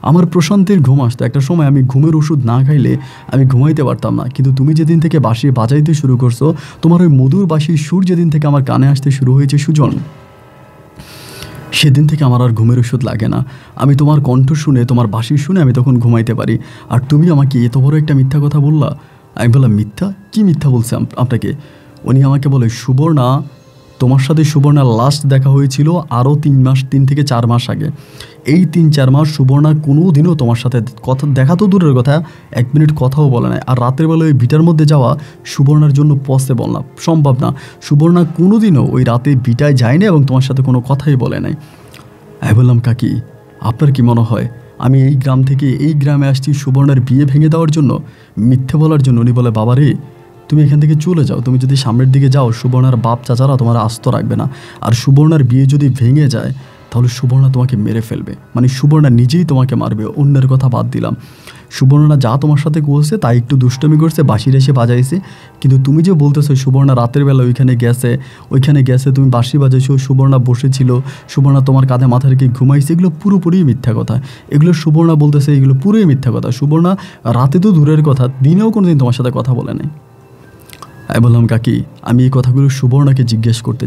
আমার প্রশান্তির ঘুম আসতো। একটা সময় আমি ঘুমের ওষুধ না খাইলে আমি ঘুমাইতে পারতাম না, কিন্তু তুমি যেদিন থেকে বাঁশি বাজাইতে শুরু করছো, তোমার ওই মধুর বাঁশির সুর যেদিন থেকে আমার কানে আসতে শুরু হয়েছে সুজন, সেদিন থেকে আমার আর ঘুমের ওষুধ লাগে না। আমি তোমার কণ্ঠ শুনে, তোমার বাঁশি শুনে আমি তখন ঘুমাইতে পারি। আর তুমি আমাকে এত বড় একটা মিথ্যা কথা বললা। আমি বললাম মিথ্যা? কি মিথ্যা বলছে আপনাকে? উনি আমাকে বলে সুবর্ণা, তোমার সাথে সুবর্ণার লাস্ট দেখা হয়েছিল আরও 3 থেকে 4 মাস আগে। এই 3-4 মাস সুবর্ণা কোনো দিনও তোমার সাথে কথা, দেখা তো দূরের কথা, 1 মিনিট কথাও বলে নাই। আর রাতের বেলা ওই ভিটার মধ্যে যাওয়া সুবর্ণার জন্য পসিবল না, সম্ভব না। সুবর্ণা কোনো দিনও ওই রাতে ভিটায় যায়নি এবং তোমার সাথে কোনো কথাই বলে নাই। আমি বললাম কাকি, আপনার কি মনে হয় আমি এই গ্রাম থেকে এই গ্রামে আসছি সুবর্ণার বিয়ে ভেঙে দেওয়ার জন্য, মিথ্যে বলার জন্য? উনি বলে বাবা রে, তুমি এখান থেকে চলে যাও, তুমি যদি সামনের দিকে যাও সুবর্ণার বাপ চাচারা তোমার আস্ত রাখবে না, আর সুবর্ণার বিয়ে যদি ভেঙে যায় তাহলে সুবর্ণা তোমাকে মেরে ফেলবে, মানে সুবর্ণা নিজেই তোমাকে মারবে। অন্যের কথা বাদ দিলাম, সুবর্ণা যা তোমার সাথে করছে তাই একটু দুষ্টমি করছে, বাঁশির এসে বাজাইছে, কিন্তু তুমি যে বলতেছো সুবর্ণা রাতের বেলা ওইখানে গেছে তুমি বাঁশি বাজাইছো, সুবর্ণা বসেছিল, সুবর্ণা তোমার কাঁধে মাথা রেখে ঘুমাইছে, এগুলো পুরোপুরি মিথ্যা কথা। এগুলো সুবর্ণা বলতেছে, এগুলো পুরোই মিথ্যা কথা। সুবর্ণা রাতে তো দূরের কথা, দিনেও কোনোদিন তোমার সাথে কথা বলে নাই। আমি বললাম কাকি, আমি এই কথাগুলো সুবর্ণাকে জিজ্ঞেস করতে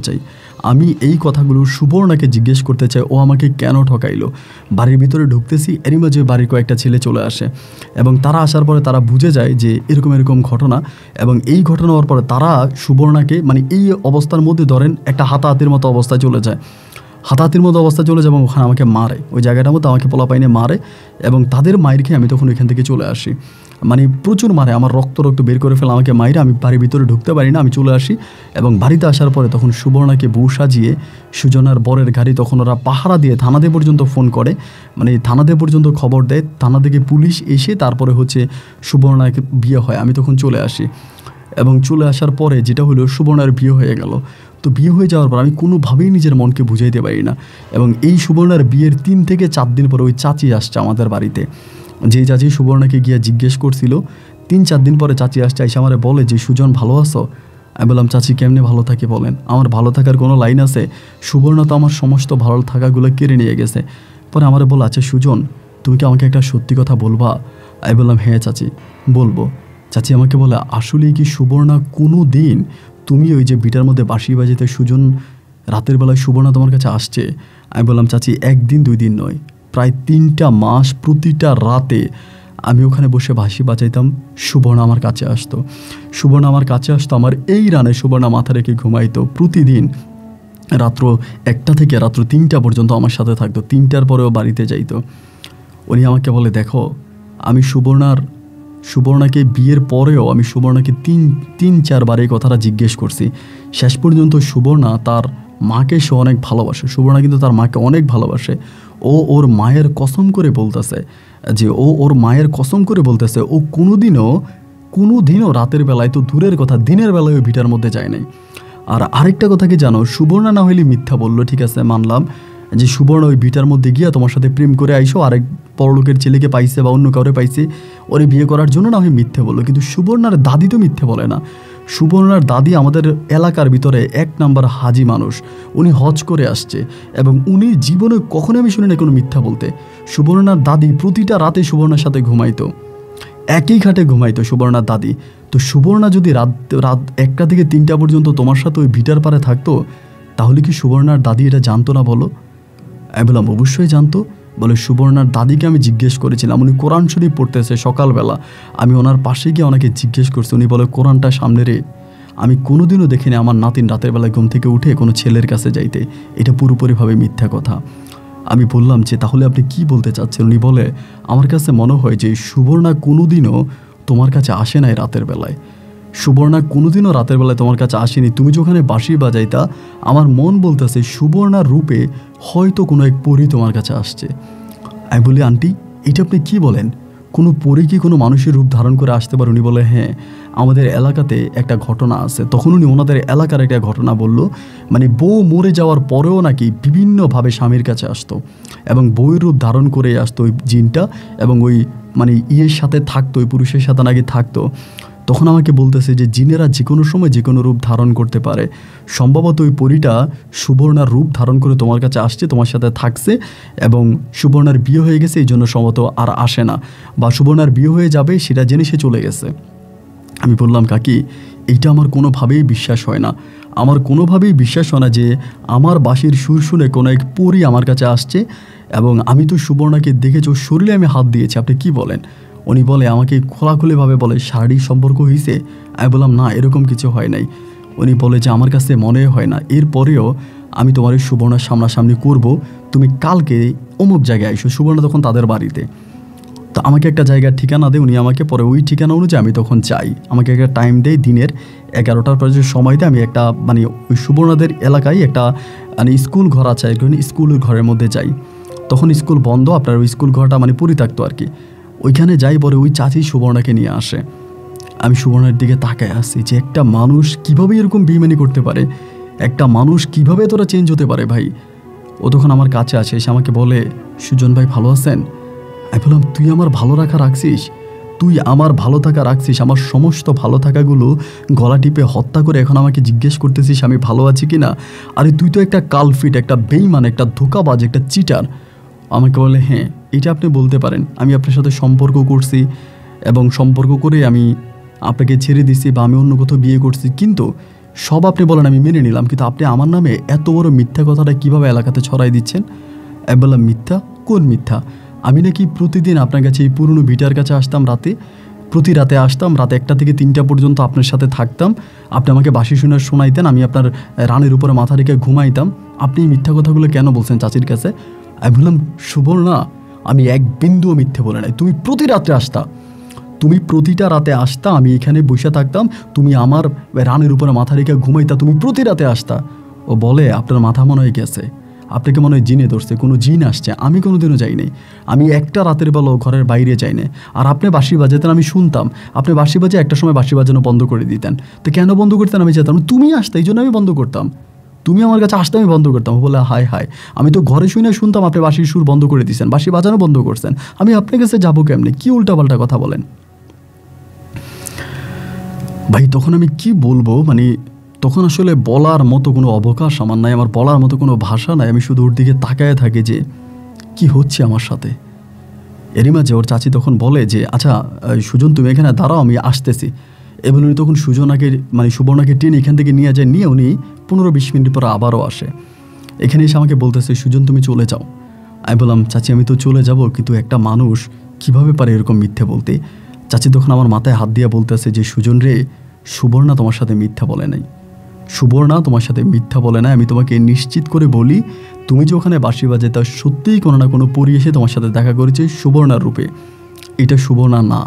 চাই, ও আমাকে কেন ঠকাইলো। বাড়ির ভিতরে ঢুকতেছি, এরই মাঝে বাড়ির কয়েকটা ছেলে চলে আসে এবং তারা আসার পরে তারা বুঝে যায় যে এরকম ঘটনা, এবং এই ঘটনা হওয়ার পরে তারা সুবর্ণাকে, মানে এই অবস্থার মধ্যে ধরেন একটা হাতাহাতির মতো অবস্থায় চলে যায়, এবং ওখানে আমাকে মারে, ওই জায়গাটার মধ্যে আমাকে পোলাপাইনে মারে, এবং তাদের মায়ের খেয়ে আমি তখন ওইখান থেকে চলে আসি। মানে প্রচুর মারে, আমার রক্ত বের করে ফেলে আমাকে মাইরে, আমি বাড়ির ভিতরে ঢুকতে পারি না, আমি চলে আসি। এবং বাড়িতে আসার পরে তখন সুবর্ণাকে বউ সাজিয়ে সুজনার বরের গাড়ি তখন ওরা পাহারা দিয়ে থানাতে পর্যন্ত ফোন করে, মানে থানাতে পর্যন্ত খবর দেয়, থানা থেকে পুলিশ এসে তারপরে হচ্ছে সুবর্ণাকে বিয়ে হয়। আমি তখন চলে আসি, এবং চলে আসার পরে যেটা হলো সুবর্ণার বিয়ে হয়ে গেল। তো বিয়ে হয়ে যাওয়ার পর আমি কোনোভাবেই নিজের মনকে বুঝাইতে পারি না, এবং এই সুবর্ণার বিয়ের 3 থেকে 4 দিন পরে ওই চাচি আসছে আমাদের বাড়িতে, যেই চাচি সুবর্ণাকে গিয়ে জিজ্ঞেস করছিল। 3-4 দিন পরে চাচি আসছে, এসে আমার বলে যে সুজন ভালো আছো? আমি বললাম চাচি কেমনে ভালো থাকি বলেন, আমার ভালো থাকার কোনো লাইন আছে? সুবর্ণা তো আমার সমস্ত ভালো থাকাগুলো কেড়ে নিয়ে গেছে। পরে আমার বলে আচ্ছা সুজন, তুমি কি আমাকে একটা সত্যি কথা বলবা? আমি বললাম হ্যাঁ চাচি বলবো। চাচি আমাকে বলে আসলেই কি সুবর্ণা কোনো দিন, তুমি ওই যে বিটার মধ্যে বাঁশি বাজিতে সুজন রাতের বেলায় সুবর্ণা তোমার কাছে আসছে? আমি বললাম চাচি 1 দিন 2 দিন নয়, প্রায় 3টা মাস প্রতিটা রাতে আমি ওখানে বসে বাঁশি বাজাইতাম, সুবর্ণা আমার কাছে আসতো, আমার এই রানে সুবর্ণা মাথা রেখে ঘুমাইতো প্রতিদিন। রাত্র 1টা থেকে রাত্র 3টা পর্যন্ত আমার সাথে থাকতো, 3টার পরেও বাড়িতে যাইতো। উনি আমাকে বলে দেখো, আমি সুবর্ণাকে বিয়ের পরেও আমি সুবর্ণাকে 3-4 বার এই কথাটা জিজ্ঞেস করছি। শেষ পর্যন্ত সুবর্ণা তার মাকে সে অনেক ভালোবাসে, সুবর্ণা কিন্তু তার মাকে অনেক ভালোবাসে। ও ওর মায়ের কসম করে বলতেছে ও কোনোদিনও রাতের বেলায় তো দূরের কথা, দিনের বেলায় ওই ভিটার মধ্যে যায় নাই। আর আরেকটা কথা কি জানো, সুবর্ণা না হইলে মিথ্যা বললো, ঠিক আছে মানলাম যে সুবর্ণা ওই ভিটার মধ্যে গিয়া তোমার সাথে প্রেম করে আইসো, আরেক বড়লোকের ছেলেকে পাইছে বা অন্য কাউরে পাইছে, ওরে বিয়ে করার জন্য না হয় মিথ্যে বললো, কিন্তু সুবর্ণার দাদি তো মিথ্যে বলে না। সুবর্ণার দাদি আমাদের এলাকার ভিতরে 1 নাম্বার হাজি মানুষ, উনি হজ করে আসছে, এবং উনি জীবনে কখনো আমি শুনি না কোনো মিথ্যা বলতে। সুবর্ণার দাদি প্রতিটা রাতে সুবর্ণার সাথে ঘুমাইতো, একই খাটে ঘুমাইতো সুবর্ণার দাদি। তো সুবর্ণা যদি রাত 1টা থেকে 3টা পর্যন্ত তোমার সাথে ওই ভিটার পারে থাকতো, তাহলে কি সুবর্ণার দাদি এটা জানতো না বলো? আমি বললাম অবশ্যই জানতো। বলে সুবর্ণার দাদিকে আমি জিজ্ঞেস করেছিলাম, উনি কোরআন শরীফ পড়তেছে সকালবেলা, আমি ওনার পাশে গিয়ে ওনাকে জিজ্ঞেস করছি, উনি বলে কোরআনটা সামনে রে। আমি কোনোদিনও দেখিনি আমার নাতিন রাতের বেলায় ঘুম থেকে উঠে কোনো ছেলের কাছে যাইতে, এটা পুরোপুরিভাবে মিথ্যা কথা। আমি বললাম যে তাহলে আপনি কি বলতে চাচ্ছেন? উনি বলে আমার কাছে মনে হয় যে সুবর্ণা কোনোদিনও তোমার কাছে আসে নাই রাতের বেলায়, সুবর্ণা কোনোদিনও রাতের বেলায় তোমার কাছে আসেনি। তুমি যেখানে বাঁশি বাজাইতা, আমার মন বলতেছে সুবর্ণার রূপে হয়তো কোনো এক পরী তোমার কাছে আসছে। আমি বলি, আন্টি এটা আপনি কি বলেন? কোনো পরী কি কোনো মানুষের রূপ ধারণ করে আসতে পারে? উনি বলে, হ্যাঁ, আমাদের এলাকাতে একটা ঘটনা আছে। তখন উনি ওনাদের এলাকার একটা ঘটনা বলল, মানে বউ মরে যাওয়ার পরেও নাকি বিভিন্নভাবে স্বামীর কাছে আসতো এবং বউয়ের রূপ ধারণ করে আসতো ওই জিনটা, এবং ওই মানে ইয়ের সাথে থাকতো, ওই পুরুষের সাথে নাকি থাকতো। তখন আমাকে বলতেছে যে জিনেরা যে কোনো সময় যে কোনো রূপ ধারণ করতে পারে। সম্ভবত ওই পরীটা সুবর্ণার রূপ ধারণ করে তোমার কাছে আসছে, তোমার সাথে থাকছে, এবং সুবর্ণার বিয়ে হয়ে গেছে, এই জন্য সম্ভবত আর আসে না, বা সুবর্ণার বিয়ে হয়ে যাবে সেটা জেনে সে চলে গেছে। আমি বললাম, কাকি এইটা আমার কোনোভাবেই বিশ্বাস হয় না। আমার কোনোভাবেই বিশ্বাস হয় না যে আমার বাঁশির সুর শুনে কোনো এক পরী আমার কাছে আসছে, এবং আমি তো সুবর্ণাকে দেখেছি, ওর শরীরে আমি হাত দিয়েছি। আপনি কি বলেন? উনি বলে, আমাকে খোলাখুলিভাবে বলে শারীরিক সম্পর্ক হয়েছে। আমি বললাম, না, এরকম কিছু হয় নাই। উনি বলে যে আমার কাছে মনে হয় না, এরপরেও আমি তোমার এই সুবর্ণার সামনাসামনি করব, তুমি কালকে অমুক জায়গায় এসো। সুবর্ণা তখন তাদের বাড়িতে। তো আমাকে একটা জায়গার ঠিকানা দেয়, উনি আমাকে পরে ওই ঠিকানা অনুযায়ী আমি তখন যাই। আমাকে একটা টাইম দেয়, দিনের 11টার পরে যে সময় দেয়, আমি একটা মানে ওই সুবর্ণাদের এলাকায় একটা মানে স্কুল ঘর আছে, একজন স্কুলের ঘরের মধ্যে যাই। তখন স্কুল বন্ধ, আপনার ওই স্কুল ঘরটা মানে পরিত্যক্ত আর কি। ওইখানে যাই, পরে ওই চাচি সুবর্ণাকে নিয়ে আসে। আমি সুবর্ণার দিকে তাকায় আসি যে একটা মানুষ কীভাবে এরকম বেইমানি করতে পারে, একটা মানুষ কীভাবে এতটা চেঞ্জ হতে পারে ভাই। ও তখন আমার কাছে আসে, এসে আমাকে বলে, সুজন ভাই ভালো আছেন? আমি বললাম, তুই আমার ভালো রাখছিস? তুই আমার ভালো থাকা রাখছিস? আমার সমস্ত ভালো থাকাগুলো গলা টিপে হত্যা করে এখন আমাকে জিজ্ঞেস করতেছিস আমি ভালো আছি কি না? আরে তুই তো একটা কালফিট, একটা বেইমান, একটা ধোঁকাবাজ, একটা চিটার। আমাকে বলে, হ্যাঁ এটা আপনি বলতে পারেন, আমি আপনার সাথে সম্পর্ক করছি এবং সম্পর্ক করে আমি আপনাকে ছেড়ে দিছি, বা আমি অন্য কোথাও বিয়ে করছি, কিন্তু সব আপনি বলেন আমি মেনে নিলাম, কিন্তু আপনি আমার নামে এত বড় মিথ্যা কথাটা কীভাবে এলাকাতে ছড়াই দিচ্ছেন? আমি বললাম, মিথ্যা? কোন মিথ্যা? আমি নাকি প্রতিদিন আপনার কাছে এই পুরনো ভিটার কাছে আসতাম, প্রতি রাতে আসতাম, রাতে 1টা থেকে 3টা পর্যন্ত আপনার সাথে থাকতাম, আপনি আমাকে বাঁশি শোনাইতেন, আমি আপনার রানের উপরে মাথা রেখে ঘুমাইতাম। আপনি এই মিথ্যা কথাগুলো কেন বলছেন চাচির কাছে? আমি বললাম, সুবর্ণা আমি এক বিন্দুও মিথ্যে বলে নাই। তুমি প্রতি রাত্রে আসতা, তুমি প্রতিটা রাতে আসতা, আমি এখানে বসে থাকতাম, তুমি আমার রানের উপরে মাথা রেখে ঘুমাইতা, তুমি প্রতি রাতে আসতা। ও বলে, আপনার মাথা মনে হয়ে গেছে, আপনাকে মনে হয় জিনে ধরছে, কোনো জিন আসছে। আমি কোনোদিনও যাইনি, আমি একটা রাতের বেলাও ঘরের বাইরে যাই না। আর আপনি বাঁশি বাজাতেন, আমি শুনতাম, আপনি বাঁশি বাজে একটা সময় বাঁশি বাজানো বন্ধ করে দিতেন। তো কেন বন্ধ করতেন? আমি যেতাম, তুমি আসতে, এই জন্য আমি বন্ধ করতাম। তুমি আমার কাছে আসতে, আমি বন্ধ করতাম। বলে, হায় হায়, আমি তো ঘরে শুনে শুনতাম আপনি বাঁশির সুর বন্ধ করে দিয়েছেন, বাঁশি বাজানো বন্ধ করছেন, আমি আপনার কাছে যাবো কেমনি? কি উল্টাপাল্টা কথা বলেন ভাই। তখন আমি কি বলবো, মানে তখন আসলে বলার মতো কোনো অবকাশ আমার নাই, আমার বলার মতো কোনো ভাষা নাই। আমি শুধু ওর দিকে তাকায় থাকি যে কি হচ্ছে আমার সাথে। এরই মাঝে ওর চাচি তখন বলে যে, আচ্ছা সুজন তুমি এখানে দাঁড়াও, আমি আসতেছি। এবং উনি তখন সুজনাকে মানে সুবর্ণাকে টেনে এখান থেকে নিয়ে যায়, নিয়ে উনি 15-20 মিনিট পর আবারও আসে। এখানে এসে আমাকে বলতেছে, সুজন তুমি চলে যাও। আমি বললাম, চাচি আমি তো চলে যাব, কিন্তু একটা মানুষ কিভাবে পারে এরকম মিথ্যে বলতে? চাচি তখন আমার মাথায় হাত দিয়ে বলতেছে যে, সুজন রে, সুবর্ণা তোমার সাথে মিথ্যা বলে নাই, সুবর্ণা তোমার সাথে মিথ্যা বলে নাই। আমি তোমাকে নিশ্চিত করে বলি, তুমি যে ওখানে বাঁশি বাজে, তা সত্যিই কোনো না কোনো পরী এসে তোমার সাথে দেখা করেছে সুবর্ণার রূপে, এটা সুবর্ণা না।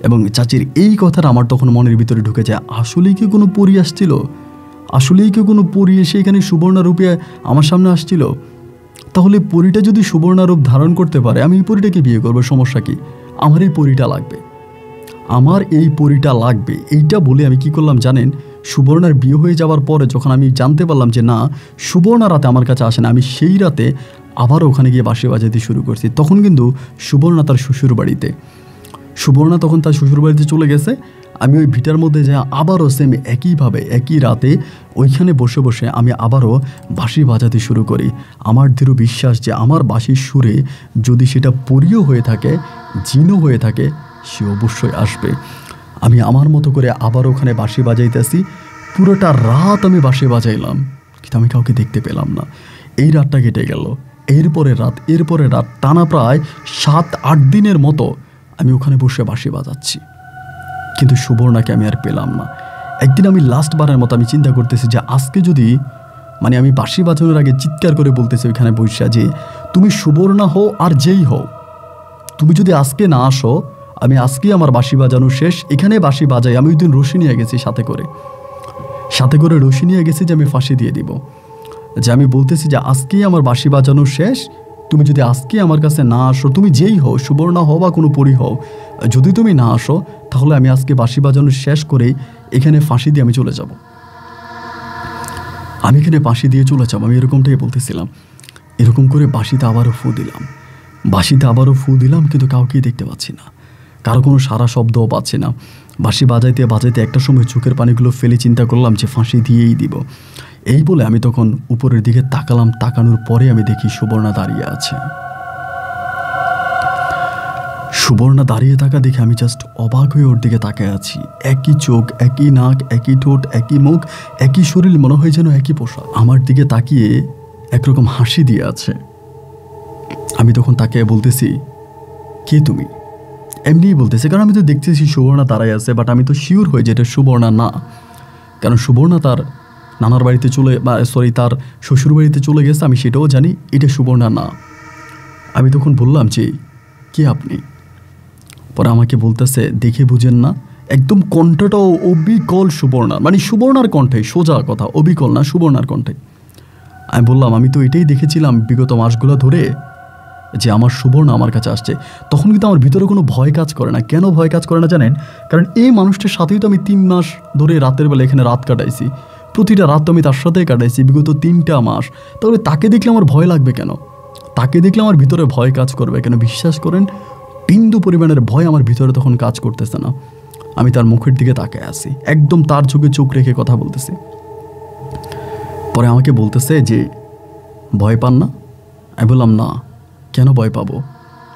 এবং চাচির এই কথাটা আমার তখন মনের ভিতরে ঢুকে যায়, আসলেই কি কোনো পরী আসছিল? আসলেই কি কোনো পরী এসে এখানে সুবর্ণা রূপে আমার সামনে আসছিল? তাহলে পরীটা যদি সুবর্ণা রূপ ধারণ করতে পারে, আমি এই পরীটাকে বিয়ে করবো, সমস্যা কি? আমার এই পরীটা লাগবে, আমার এই পরীটা লাগবে। এইটা বলে আমি কি করলাম জানেন? সুবর্ণার বিয়ে হয়ে যাওয়ার পরে যখন আমি জানতে পারলাম যে না, সুবর্ণা রাতে আমার কাছে আসে না, আমি সেই রাতে আবারও ওখানে গিয়ে বাঁশি বাজাতে শুরু করছি। তখন কিন্তু সুবর্ণা তার শ্বশুর বাড়িতে, সুবর্ণা তখন তার শ্বশুর বাড়িতে চলে গেছে। আমি ওই ভিটার মধ্যে যাই, আবারও সেম একইভাবে একই রাতে ওইখানে বসে বসে আমি আবারও বাঁশি বাজাতে শুরু করি। আমার দৃঢ় বিশ্বাস যে আমার বাঁশির সুরে যদি সেটা পরীও হয়ে থাকে, জিনও হয়ে থাকে, সে অবশ্যই আসবে। আমি আমার মতো করে আবার ওখানে বাঁশি বাজাইতেছি। পুরোটা রাত আমি বাঁশি বাজাইলাম, কিন্তু আমি কাউকে দেখতে পেলাম না। এই রাতটা কেটে গেল, এরপরে রাত টানা প্রায় 7-8 দিনের মতো আমি ওখানে বসে বাঁশি বাজাচ্ছি, কিন্তু সুবর্ণাকে আমি আর পেলাম না। একদিন আমি লাস্টবারের মতো আমি চিন্তা করতেছি যে আজকে যদি মানে আমি বাঁশি বাজানোর আগে চিৎকার করে বলতেছি ওইখানে বসে যে, তুমি সুবর্ণা হও আর যেই হও, তুমি যদি আজকে না আসো, আমি আজকেই আমার বাঁশি বাজানো শেষ, এখানে বাঁশি বাজাই। আমি ওই দিন রশি নিয়ে গেছি, সাথে করে রশি নিয়ে গেছি যে আমি ফাঁসি দিয়ে দিব, যে আমি বলতেছি যে আজকেই আমার বাঁশি বাজানো শেষ, তুমি যদি আজকে আমার কাছে না আসো, তুমি যেই হও, সুবর্ণা হও বা কোনো পরী হও, যদি তুমি না আসো তাহলে আমি আজকে বাঁশি বাজানো শেষ করেই এখানে ফাঁসি দিয়ে আমি চলে যাব, আমি এখানে ফাঁসি দিয়ে চলে যাবো, আমি এরকমটাই বলতেছিলাম। এরকম করে বাঁশিতে আবারও ফু দিলাম, কিন্তু কাউকেই দেখতে পাচ্ছি না, কারো কোনো সারা শব্দও পাচ্ছি না। বাঁশি বাজাইতে একটা সময় চোখের পানিগুলো ফেলে চিন্তা করলাম যে ফাঁসি দিয়েই দিব। এই বলে আমি তখন উপরের দিকে তাকালাম, তাকানোর পরে আমি দেখি সুবর্ণা দাঁড়িয়ে আছে। সুবর্ণা দাঁড়িয়ে থাকা দেখে আমি জাস্ট অবাক হয়ে ওর দিকে তাকায় আছি। একই চোখ, একই নাক, একই ঠোঁট, একই মুখ, একই শরীর, মনে হয় যেন একই পোশাক। আমার দিকে তাকিয়ে একরকম হাসি দিয়ে আছে। আমি তখন তাকে বলতেছি, কে তুমি? এমনিই বলতেছে, কারণ আমি তো দেখতেছি সুবর্ণা দাঁড়ায় আছে, বাট আমি তো শিওর হই যে এটা সুবর্ণা না, কারণ সুবর্ণা তার নানার বাড়িতে তার শ্বশুর বাড়িতে চলে গেছে, আমি সেটাও জানি এটা সুবর্ণা না। আমি তখন বললাম যে কে আপনি? পরে আমাকে বলতেছে, দেখে বুঝেন না, একদম কণ্ঠটাও অবিকল সুবর্ণার, মানে সুবর্ণার কণ্ঠে, সোজা কথা, অবিকল না, সুবর্ণার কণ্ঠে। আমি বললাম, আমি তো এটাই দেখেছিলাম বিগত মাসগুলো ধরে যে আমার সুবর্ণা আমার কাছে আসছে। তখন কিন্তু আমার ভিতরে কোনো ভয় কাজ করে না। কেন ভয় কাজ করে না জানেন? কারণ এই মানুষটার সাথেই তো আমি 3 মাস ধরে রাতের বেলা এখানে রাত কাটাইছি, প্রতিটা রাত তো আমি তার সাথেই কাটাইছি বিগত 3টা মাস। তাহলে তাকে দেখলে আমার ভয় লাগবে কেন? তাকে দেখলে আমার ভিতরে ভয় কাজ করবে কেন? বিশ্বাস করেন, বিন্দু পরিমাণের ভয় আমার ভিতরে তখন কাজ করতেছে না। আমি তার মুখের দিকে তাকায় আছি, একদম তার চোখে চোখ রেখে কথা বলতেছি। পরে আমাকে বলতেছে যে ভয় পান না? আমি বললাম, না, কেন ভয় পাবো?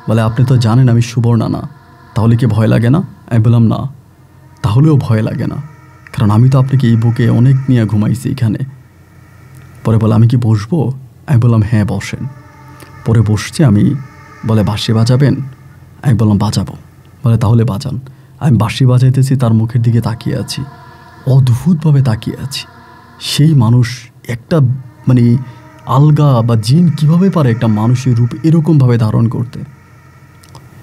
বলে, আপনি তো জানেন আমি সুবর্ণা না, তাহলে কি ভয় লাগে না? আমি বললাম, না, তাহলেও ভয় লাগে না, কারণ আমি তো আপনাকে এই বুকে অনেক নিয়ে ঘুমাইছি এখানে। পরে বলে, আমি কি বসবো? আমি বললাম, হ্যাঁ বসেন। পরে বসছে আমি। বলে, বাঁশি বাজাবেন? আমি বললাম, বাজাবো। বলে, তাহলে বাজান। আমি বাঁশি বাজাইতেছি, তার মুখের দিকে তাকিয়ে আছি, অদ্ভুতভাবে তাকিয়ে আছি। সেই মানুষ একটা মানে আলগা বা জিন কিভাবে পারে একটা মানুষের রূপ এরকমভাবে ধারণ করতে?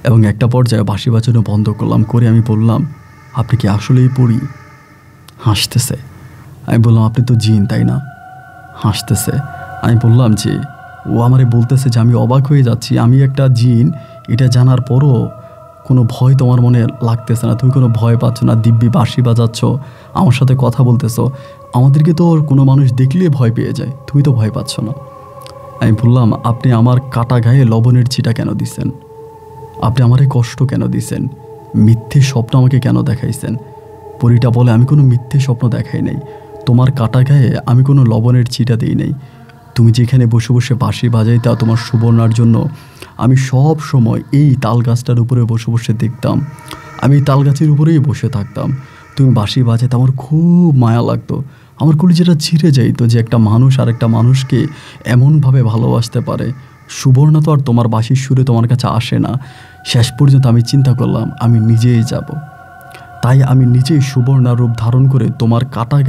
এবং একটা পর্যায়ে বাঁশি বাজানো বন্ধ করলাম, করে আমি বললাম, আপনি কি আসলেই পড়ি? হাসতেছে। আমি বললাম, আপনি তো জিন, তাই না? হাসতেছে। আমি বললাম যে ও আমারে বলতেছে যে আমি অবাক হয়ে যাচ্ছি, আমি একটা জিন, এটা জানার পরও কোনো ভয় তোমার মনে লাগতেছে না, তুমি কোনো ভয় পাচ্ছ না, দিব্যি বাঁশি বাজাচ্ছ, আমার সাথে কথা বলতেছো, আমাদেরকে তো কোনো মানুষ দেখলে ভয় পেয়ে যায়, তুমি তো ভয় পাচ্ছ না। আমি বললাম, আপনি আমার কাটা গায়ে লবণের ছিটা কেন দিছেন? আপনি আমারে কষ্ট কেন দিছেন? মিথ্যে স্বপ্ন আমাকে কেন দেখাইছেন? পরীটা বলে, আমি কোনো মিথ্যে স্বপ্ন দেখাই নাই, তোমার কাটা গায়ে আমি কোনো লবণের ছিটা দিই নাই। তুমি যেখানে বসে বসে বাঁশি বাজাইতা তোমার সুবর্ণার জন্য, আমি সব সময় এই তাল গাছটার উপরে বসে বসে দেখতাম, আমি তাল গাছের উপরেই বসে থাকতাম। তুমি বাঁশি বাজাইতে আমার খুব মায়া লাগতো, আমার কলিজাটা ছিঁড়ে যাইতো যে একটা মানুষ আর একটা মানুষকে এমনভাবে ভালোবাসতে পারে। সুবর্ণা তো আর তোমার বাঁশির সুরে তোমার কাছে আসে না। শেষ পর্যন্ত আমি চিন্তা করলাম আমি নিজেই যাব। তাই আমি নিজেই সুবর্ণা রূপ ধারণ করে তোমার কাটা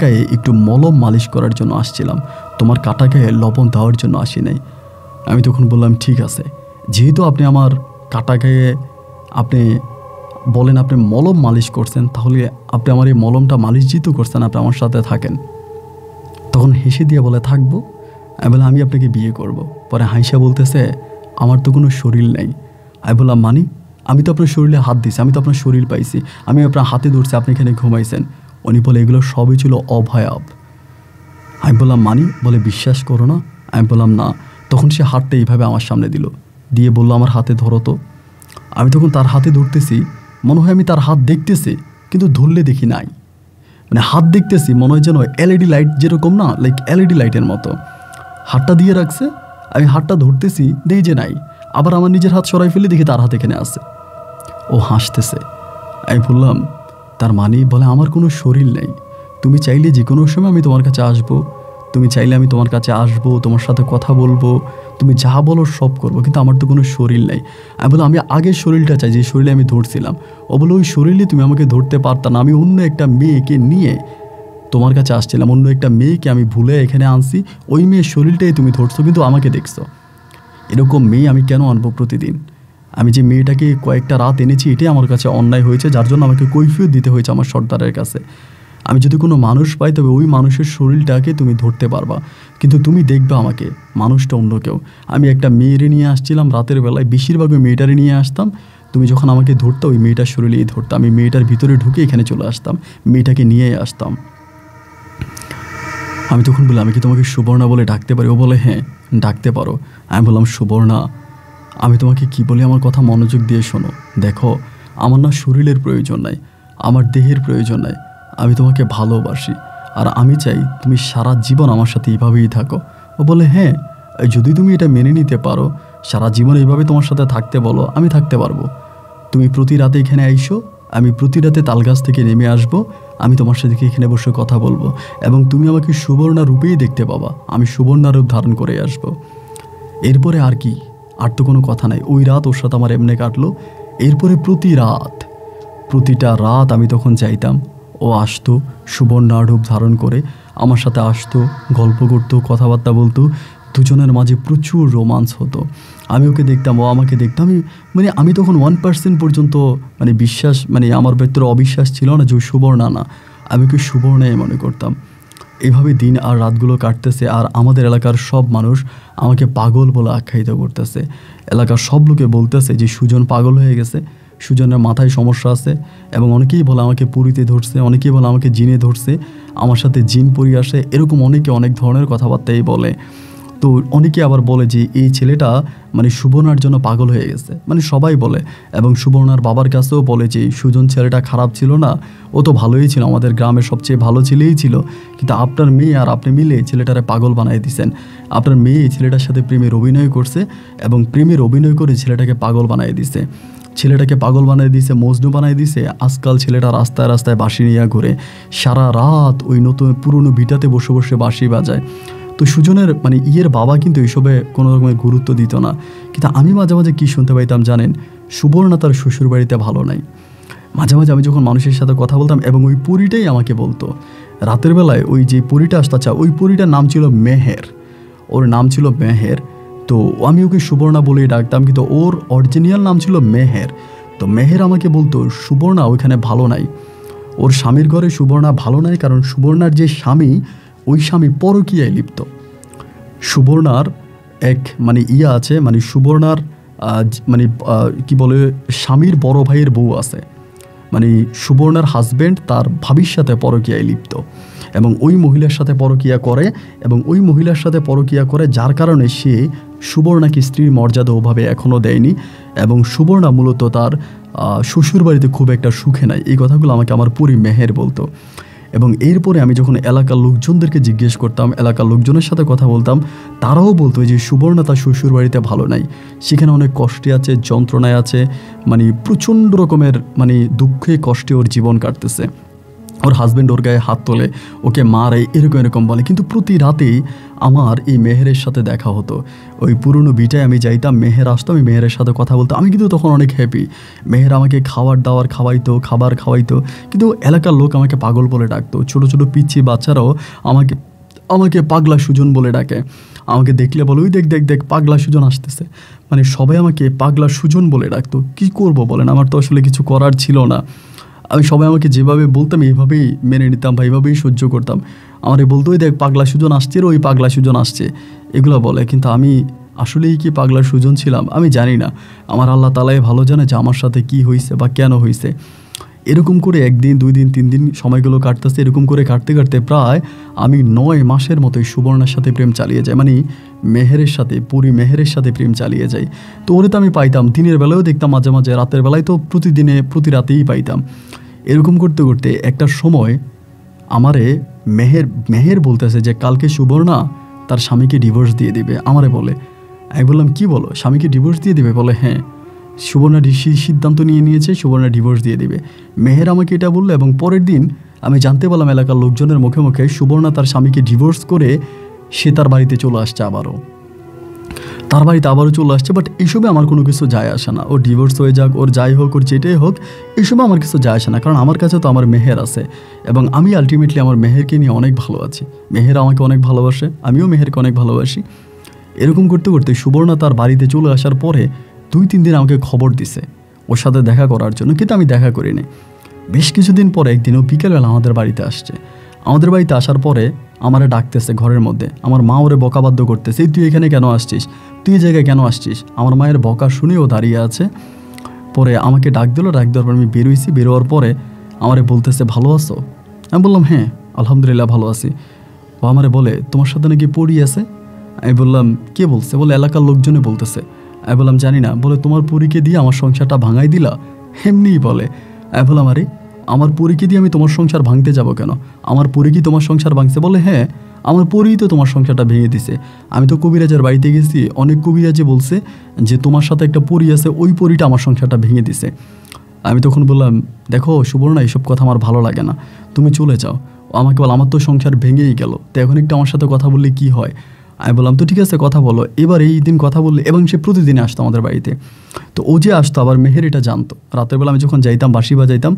গায়ে একটু মলম মালিশ করার জন্য আসছিলাম, তোমার কাটা গায়ে লবণ দেওয়ার জন্য আসি নাই। আমি তখন বললাম, ঠিক আছে, যেহেতু আপনি আমার কাটা গায়ে আপনি বলেন আপনি মলম মালিশ করছেন, তাহলে আপনি আমার এই মলমটা মালিশ যেহেতু করছেন, আপনি আমার সাথে থাকেন। তখন হেসে দিয়ে বলে, থাকবো। আমি বললাম, আমি আপনাকে বিয়ে করব। পরে হাইসা বলতেছে, আমার তো কোনো শরীর নেই। আমি বললাম, মানি? আমি তো আপনার শরীরে হাত দিছি, আমি তো আপনার শরীর পাইছি, আমি আপনার হাতে ধরছি, আপনি এখানে ঘুমাইছেন। উনি বলে, এগুলো সবই ছিল অভয়াব। আমি বললাম, মানি? বলে, বিশ্বাস করো না? আমি বললাম, না। তখন সে হাতটা এইভাবে আমার সামনে দিয়ে বললো, আমার হাতে ধরো তো। আমি তখন তার হাতে ধরতেছি, মনে হয় আমি তার হাত দেখতেছি, কিন্তু ধরলে দেখি নাই, মানে হাত দেখতেছি মনে হয় যেন এলইডি লাইট যেরকম না, লাইক এলইডি লাইটের মতো হাতটা দিয়ে রাখছে। আমি হাতটা ধরতেছি, দেখি যে নাই, আবার আমার নিজের হাত সরাই ফেলে দেখি তার হাত এখানে আছে। ও হাসতেছে। আমি বললাম, তার মানে? বলে, আমার কোনো শরীর নেই, তুমি চাইলে যে কোনো সময় আমি তোমার কাছে আসবো, তুমি চাইলে আমি তোমার কাছে আসবো, তোমার সাথে কথা বলবো, তুমি যা বলো সব করবো, কিন্তু আমার তো কোনো শরীর নেই। আমি বললাম, আমি আগের শরীরটা চাই, যে শরীরে আমি ধরছিলাম। ও বলে, ওই শরীরে তুমি আমাকে ধরতে পারতা না, আমি অন্য একটা মেয়েকে নিয়ে তোমার কাছে আসছিলাম, অন্য একটা মেয়েকে আমি ভুলে এখানে আনছি, ওই মেয়ের শরীরটাই তুমি ধরছো, কিন্তু আমাকে দেখছো। এরকম মেয়ে আমি কেন আনবো প্রতিদিন? আমি যে মেয়েটাকে কয়েকটা রাত এনেছি এটাই আমার কাছে অন্যায় হয়েছে, যার জন্য আমাকে কৈফিয়ত দিতে হয়েছে আমার সর্দারের কাছে। আমি যদি কোনো মানুষ পাই তবে ওই মানুষের শরীরটাকে তুমি ধরতে পারবা, কিন্তু তুমি দেখবে আমাকে মানুষটা অন্য কেউ। আমি একটা মেয়েরে নিয়ে আসছিলাম রাতের বেলায়, বেশিরভাগ ওই মেয়েটারে নিয়ে আসতাম। তুমি যখন আমাকে ধরতে ওই মেয়েটার শরীরেই ধরতাম, আমি মেয়েটার ভিতরে ঢুকে এখানে চলে আসতাম, মেয়েটাকে নিয়ে আসতাম। আমি তখন বললাম, আমি কি তোমাকে সুবর্ণা বলে ডাকতে পারি? ও বলে হ্যাঁ ডাকতে পারো। আমি বললাম, সুবর্ণা আমি তোমাকে কি বলি আমার কথা মনোযোগ দিয়ে শোনো। দেখো আমার না শরীরের প্রয়োজন নাই, আমার দেহের প্রয়োজন নাই, আমি তোমাকে ভালোবাসি আর আমি চাই তুমি সারা জীবন আমার সাথে এইভাবেই থাকো। ও বলে হ্যাঁ, যদি তুমি এটা মেনে নিতে পারো, সারা জীবন এইভাবে তোমার সাথে থাকতে বলো, আমি থাকতে পারবো। তুমি প্রতি রাতে এখানে আইসো, আমি প্রতি রাতে তালগাছ থেকে নেমে আসবো, আমি তোমার সাথে এখানে বসে কথা বলবো এবং তুমি আমাকে সুবর্ণা রূপেই দেখতে পাবা, আমি সুবর্ণা রূপ ধারণ করে আসবো। এরপরে আর কি, আর তো কোনো কথা নাই। ওই রাত ওর সাথে আমার এমনি কাটলো। এরপরে প্রতিটা রাত আমি তখন চাইতাম ও আসতো সুবর্ণা রূপ ধারণ করে আমার সাথে আসতো, গল্প করতো, কথাবার্তা বলতো, দুজনের মাঝে প্রচুর রোমান্স হতো। আমি ওকে দেখতাম, ও আমাকে দেখতাম। আমি তখন 1% পর্যন্ত বিশ্বাস, আমার ভেতরে অবিশ্বাস ছিল না যে ওই সুবর্ণা না, আমি ওকে সুবর্ণাই মনে করতাম। এভাবে দিন আর রাতগুলো কাটতেছে আর আমাদের এলাকার সব মানুষ আমাকে পাগল বলে আখ্যায়িত করতেছে। এলাকার সব লোকে বলতেছে যে সুজন পাগল হয়ে গেছে, সুজনের মাথায় সমস্যা আছে, এবং অনেকেই বলে আমাকে পুরীতে ধরছে, অনেকেই বলে আমাকে জিনে ধরছে, আমার সাথে জিন পরি আসে, এরকম অনেকে অনেক ধরনের কথাবার্তাই বলে। তো অনেকে আবার বলে যে এই ছেলেটা সুবর্ণার জন্য পাগল হয়ে গেছে, সবাই বলে। এবং সুবর্ণার বাবার কাছেও বলে যে সুজন ছেলেটা খারাপ ছিল না, ও তো ভালোই ছিল, আমাদের গ্রামের সবচেয়ে ভালো ছেলেই ছিল, কিন্তু আপনার মেয়ে আর আপনি মিলে ছেলেটারে পাগল বানাই দিয়েছেন। আপনার মেয়ে ছেলেটার সাথে প্রেমের অভিনয় করছে এবং প্রেমের অভিনয় করে ছেলেটাকে পাগল বানাই দিছে, মজনু বানাই দিছে। আজকাল ছেলেটা রাস্তায় রাস্তায় বাঁশি নিয়ে ঘুরে, সারা রাত ওই নতুন পুরনো ভিটাতে বসে বসে বাঁশি বাজায়। তো সুজনের ইয়ের বাবা কিন্তু এইসবে কোনো রকমের গুরুত্ব দিত না। কিন্তু আমি মাঝে মাঝে কী শুনতে পাইতাম জানেন, সুবর্ণা তার শ্বশুর বাড়িতে ভালো নাই। মাঝে মাঝে আমি যখন মানুষের সাথে কথা বলতাম এবং ওই পরীটাই আমাকে বলতো রাতের বেলায়, ওই যে পরীটা আসতে ওই পরীটার নাম ছিল মেহের, ওর নাম ছিল মেহের। তো আমি ওকে সুবর্ণা বলেই ডাকতাম, কিন্তু ওর অরিজিনাল নাম ছিল মেহের। তো মেহের আমাকে বলতো সুবর্ণা ওইখানে ভালো নাই, ওর স্বামীর ঘরে সুবর্ণা ভালো নাই, কারণ সুবর্ণার যে স্বামী, ওই স্বামী পরকীয়ায় লিপ্ত। সুবর্ণার এক ইয়া আছে, সুবর্ণার কি বলে, স্বামীর বড় ভাইয়ের বউ আছে, সুবর্ণার হাজব্যান্ড তার ভাবির সাথে পরকীয়ায় লিপ্ত এবং ওই মহিলার সাথে পরকীয়া করে, এবং ওই মহিলার সাথে পরকীয়া করে যার কারণে সে সুবর্ণাকে স্ত্রীর মর্যাদা ওভাবে এখনও দেয়নি, এবং সুবর্ণা মূলত তার শ্বশুরবাড়িতে খুব একটা সুখে নাই। এই কথাগুলো আমাকে আমার পুরি মেহের বলতো। এবং এরপরে আমি যখন এলাকার লোকজনদেরকে জিজ্ঞেস করতাম, এলাকার লোকজনের সাথে কথা বলতাম, তারাও বলতো যে সুবর্ণা তার শ্বশুরবাড়িতে ভালো নাই, সেখানে অনেক কষ্টে আছে, যন্ত্রণায় আছে, প্রচণ্ড রকমের দুঃখে কষ্টে ওর জীবন কাটতেছে। ওর হাজব্যান্ড ওর গায়ে হাত তোলে, ওকে মারে, এরকম বলে। কিন্তু প্রতি রাতেই আমার এই মেহেরের সাথে দেখা হতো। ওই পুরনো বিটায় আমি যাইতাম, মেহের আসতো, আমি মেহেরের সাথে কথা বলতাম। আমি কিন্তু তখন অনেক হ্যাপি। মেহের আমাকে খাবার খাওয়াইতো, কিন্তু এলাকার লোক আমাকে পাগল বলে ডাকতো। ছোটো ছোটো পিচ্ছি বাচ্চারাও আমাকে পাগলা সুজন বলে ডাকে। আমাকে দেখলে বলে, ওই দেখ পাগলা সুজন আসতেছে, সবাই আমাকে পাগলা সুজন বলে ডাকতো। কী করবো বলেন, আমার তো আসলে কিছু করার ছিল না। আমি সবাই আমাকে যেভাবে বলতাম এইভাবেই মেনে নিতাম বা এইভাবেই সহ্য করতাম। আমার বলতো, ওই দেখ পাগলা সুজন আসছে, ওই পাগলা সুজন আসছে, এগুলো বলে। কিন্তু আমি আসলেই কি পাগলা সুজন ছিলাম আমি জানি না। আমার আল্লাহ তাআলাই ভালো জানে যে আমার সাথে কি হয়েছে বা কেন হয়েছে। এরকম করে 1 দিন 2 দিন 3 দিন সময়গুলো কাটতেছে। এরকম করে কাটতে কাটতে প্রায় আমি 9 মাসের মতোই সুবর্ণার সাথে প্রেম চালিয়ে যাই, মেহেরের সাথে, পুরি মেহেরের সাথে প্রেম চালিয়ে যাই। তো ওরে তো আমি পাইতাম, দিনের বেলায়ও দেখতাম মাঝে মাঝে, রাতের বেলায় তো প্রতি রাতেই পাইতাম। এরকম করতে করতে একটা সময় আমারে মেহের বলতেছে যে কালকে সুবর্ণা তার স্বামীকে ডিভোর্স দিয়ে দিবে, আমারে বলে। আমি বললাম, কি বলো, স্বামীকে ডিভোর্স দিয়ে দিবে? বলে হ্যাঁ, সুবর্ণা সিদ্ধান্ত নিয়েছে, সুবর্ণা ডিভোর্স দিয়ে দিবে। মেহের আমাকে এটা বললো, এবং পরের দিন আমি জানতে পারলাম এলাকার লোকজনের মুখে মুখে সুবর্ণা তার স্বামীকে ডিভোর্স করে সে তার বাড়িতে চলে আসছে, আবারও চলে আসছে। বাট এইসবে আমার কোনো কিছু যায় আসে না। ও ডিভোর্স হয়ে যাক, ওর যাই হোক, ওর যেটাই হোক, এইসবে আমার কিছু যায় আসে না, কারণ আমার কাছে তো আমার মেহের আছে এবং আমি আলটিমেটলি আমার মেহেরকে নিয়ে অনেক ভালো আছি। মেহের আমাকে অনেক ভালোবাসে, আমিও মেহেরকে অনেক ভালোবাসি। এরকম করতে করতে সুবর্ণা তার বাড়িতে চলে আসার পরে 2-3 দিন আমাকে খবর দিছে ওর সাথে দেখা করার জন্য, কিন্তু আমি দেখা করিনি। বেশ কিছুদিন পরে একদিনও বিকেলবেলা আমাদের বাড়িতে আসছে। আমাদের বাড়িতে আসার পরে আমারে ডাকতেছে ঘরের মধ্যে। আমার মা ওরে বকাবাদ্য করতেছে, তুই এখানে কেন আসছিস, তুই এই জায়গায় কেন আসছিস। আমার মায়ের বকা শুনেও দাঁড়িয়ে আছে। পরে আমাকে ডাক দিল, ডাক দেওয়ার পর আমি বেরোইছি। বেরোয়ার পরে আমারে বলতেছে, ভালো আছো? আমি বললাম, হ্যাঁ আলহামদুলিল্লাহ ভালো আছি। ও আমারে বলে, তোমার সাথে নাকি পরি আছে। আমি বললাম, কে বলছে? বলে, এলাকার লোকজনে বলতেছে। আমি বললাম, জানি না। বলে, তোমার পরীকে দিয়ে আমার সংসারটা ভাঙাই দিলা? এমনিই বলে। আমি বললাম, আরে আমার পরীকে দিয়ে আমি তোমার সংসার ভাঙতে যাব কেন? আমার পরী কি তোমার সংসার ভাঙছে? বলে, হ্যাঁ আমার পরীই তো তোমার সংসারটা ভেঙে দিছে। আমি তো কবিরাজের বাড়িতে গেছি, অনেক কবিরাজে বলছে যে তোমার সাথে একটা পরী আছে, ওই পরীটা আমার সংসারটা ভেঙে দিছে। আমি তখন বললাম, দেখো সুবর্ণা, এইসব কথা আমার ভালো লাগে না, তুমি চলে যাও। ও আমাকে বল, আমার তো সংসার ভেঙেই গেল, তো এখন একটু আমার সাথে কথা বললে কি হয়? আমি বললাম, তো ঠিক আছে কথা বলো। এবার এই দিন কথা বললে, এবং সে প্রতিদিন আসতো আমাদের বাড়িতে। তো ও যে আসতো, আবার মেহের এটা জানতো। রাতের বেলা আমি যখন যাইতাম, বাঁশি বাজাইতাম,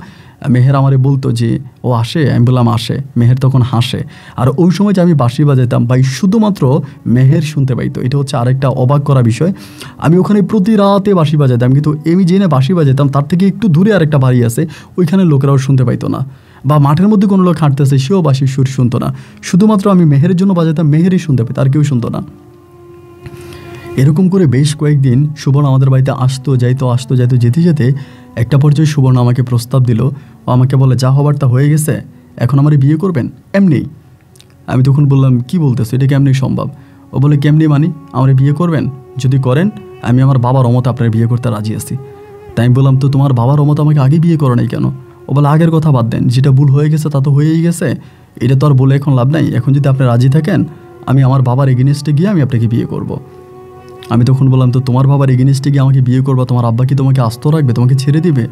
মেহের আমারে বলতো যে ও আসে। আমি বললাম, আসে। মেহের তখন হাসে। আর ওই সময় যে আমি বাঁশি বাজাইতাম ভাই, শুধুমাত্র মেহের শুনতে পাইতো। এটা হচ্ছে আরেকটা অবাক করা বিষয়। আমি ওখানে প্রতি রাতে বাঁশি বাজাইতাম, কিন্তু আমি জেনে বাঁশি বাজাইতাম তার থেকে একটু দূরে আরেকটা বাড়ি আছে, ওইখানে লোকেরাও শুনতে পাইতো না। বা মাঠের মধ্যে কোনো লোক হাঁটতেছে, সেও বাঁশির সুর শুনতো না। শুধুমাত্র আমি মেহেরের জন্য বাজাইতাম, মেহেরই শুনতে পেত, আর কেউ শুনতো না। এরকম করে বেশ কয়েকদিন সুবর্ণ আমাদের বাড়িতে আসতো যাইতো, আসতো যাইতো। যেতে যেতে একটা পর্যায়ে সুবর্ণ আমাকে প্রস্তাব দিল। ও আমাকে বলে, যা হবার তা হয়ে গেছে, এখন আমার বিয়ে করবেন এমনি? আমি তখন বললাম, কি বলতেছো, এটা কেমনি সম্ভব? ও বলে, কেমনি মানি, আমার বিয়ে করবেন? যদি করেন আমি আমার বাবার অমতে আপনার বিয়ে করতে রাজি আছি। তাই আমি বললাম, তো তোমার বাবার অমতে আমাকে আগে বিয়ে করো নাই কেন? ও বলে, আগের কথা বাদ দেন, যেটা ভুল হয়ে গেছে তা তো হয়েই গেছে, এটা তো আর বলে এখন লাভ নাই। এখন যদি আপনি রাজি থাকেন, আমি আমার বাবার এগেনিস্টে গিয়ে আমি আপনাকে বিয়ে করব। আমি তখন বললাম, তো তোমার বাবার এগেনিস্টে গিয়ে আমাকে বিয়ে করবা, তোমার আব্বা কি তোমাকে আস্ত রাখবে, তোমাকে ছেড়ে দিবে?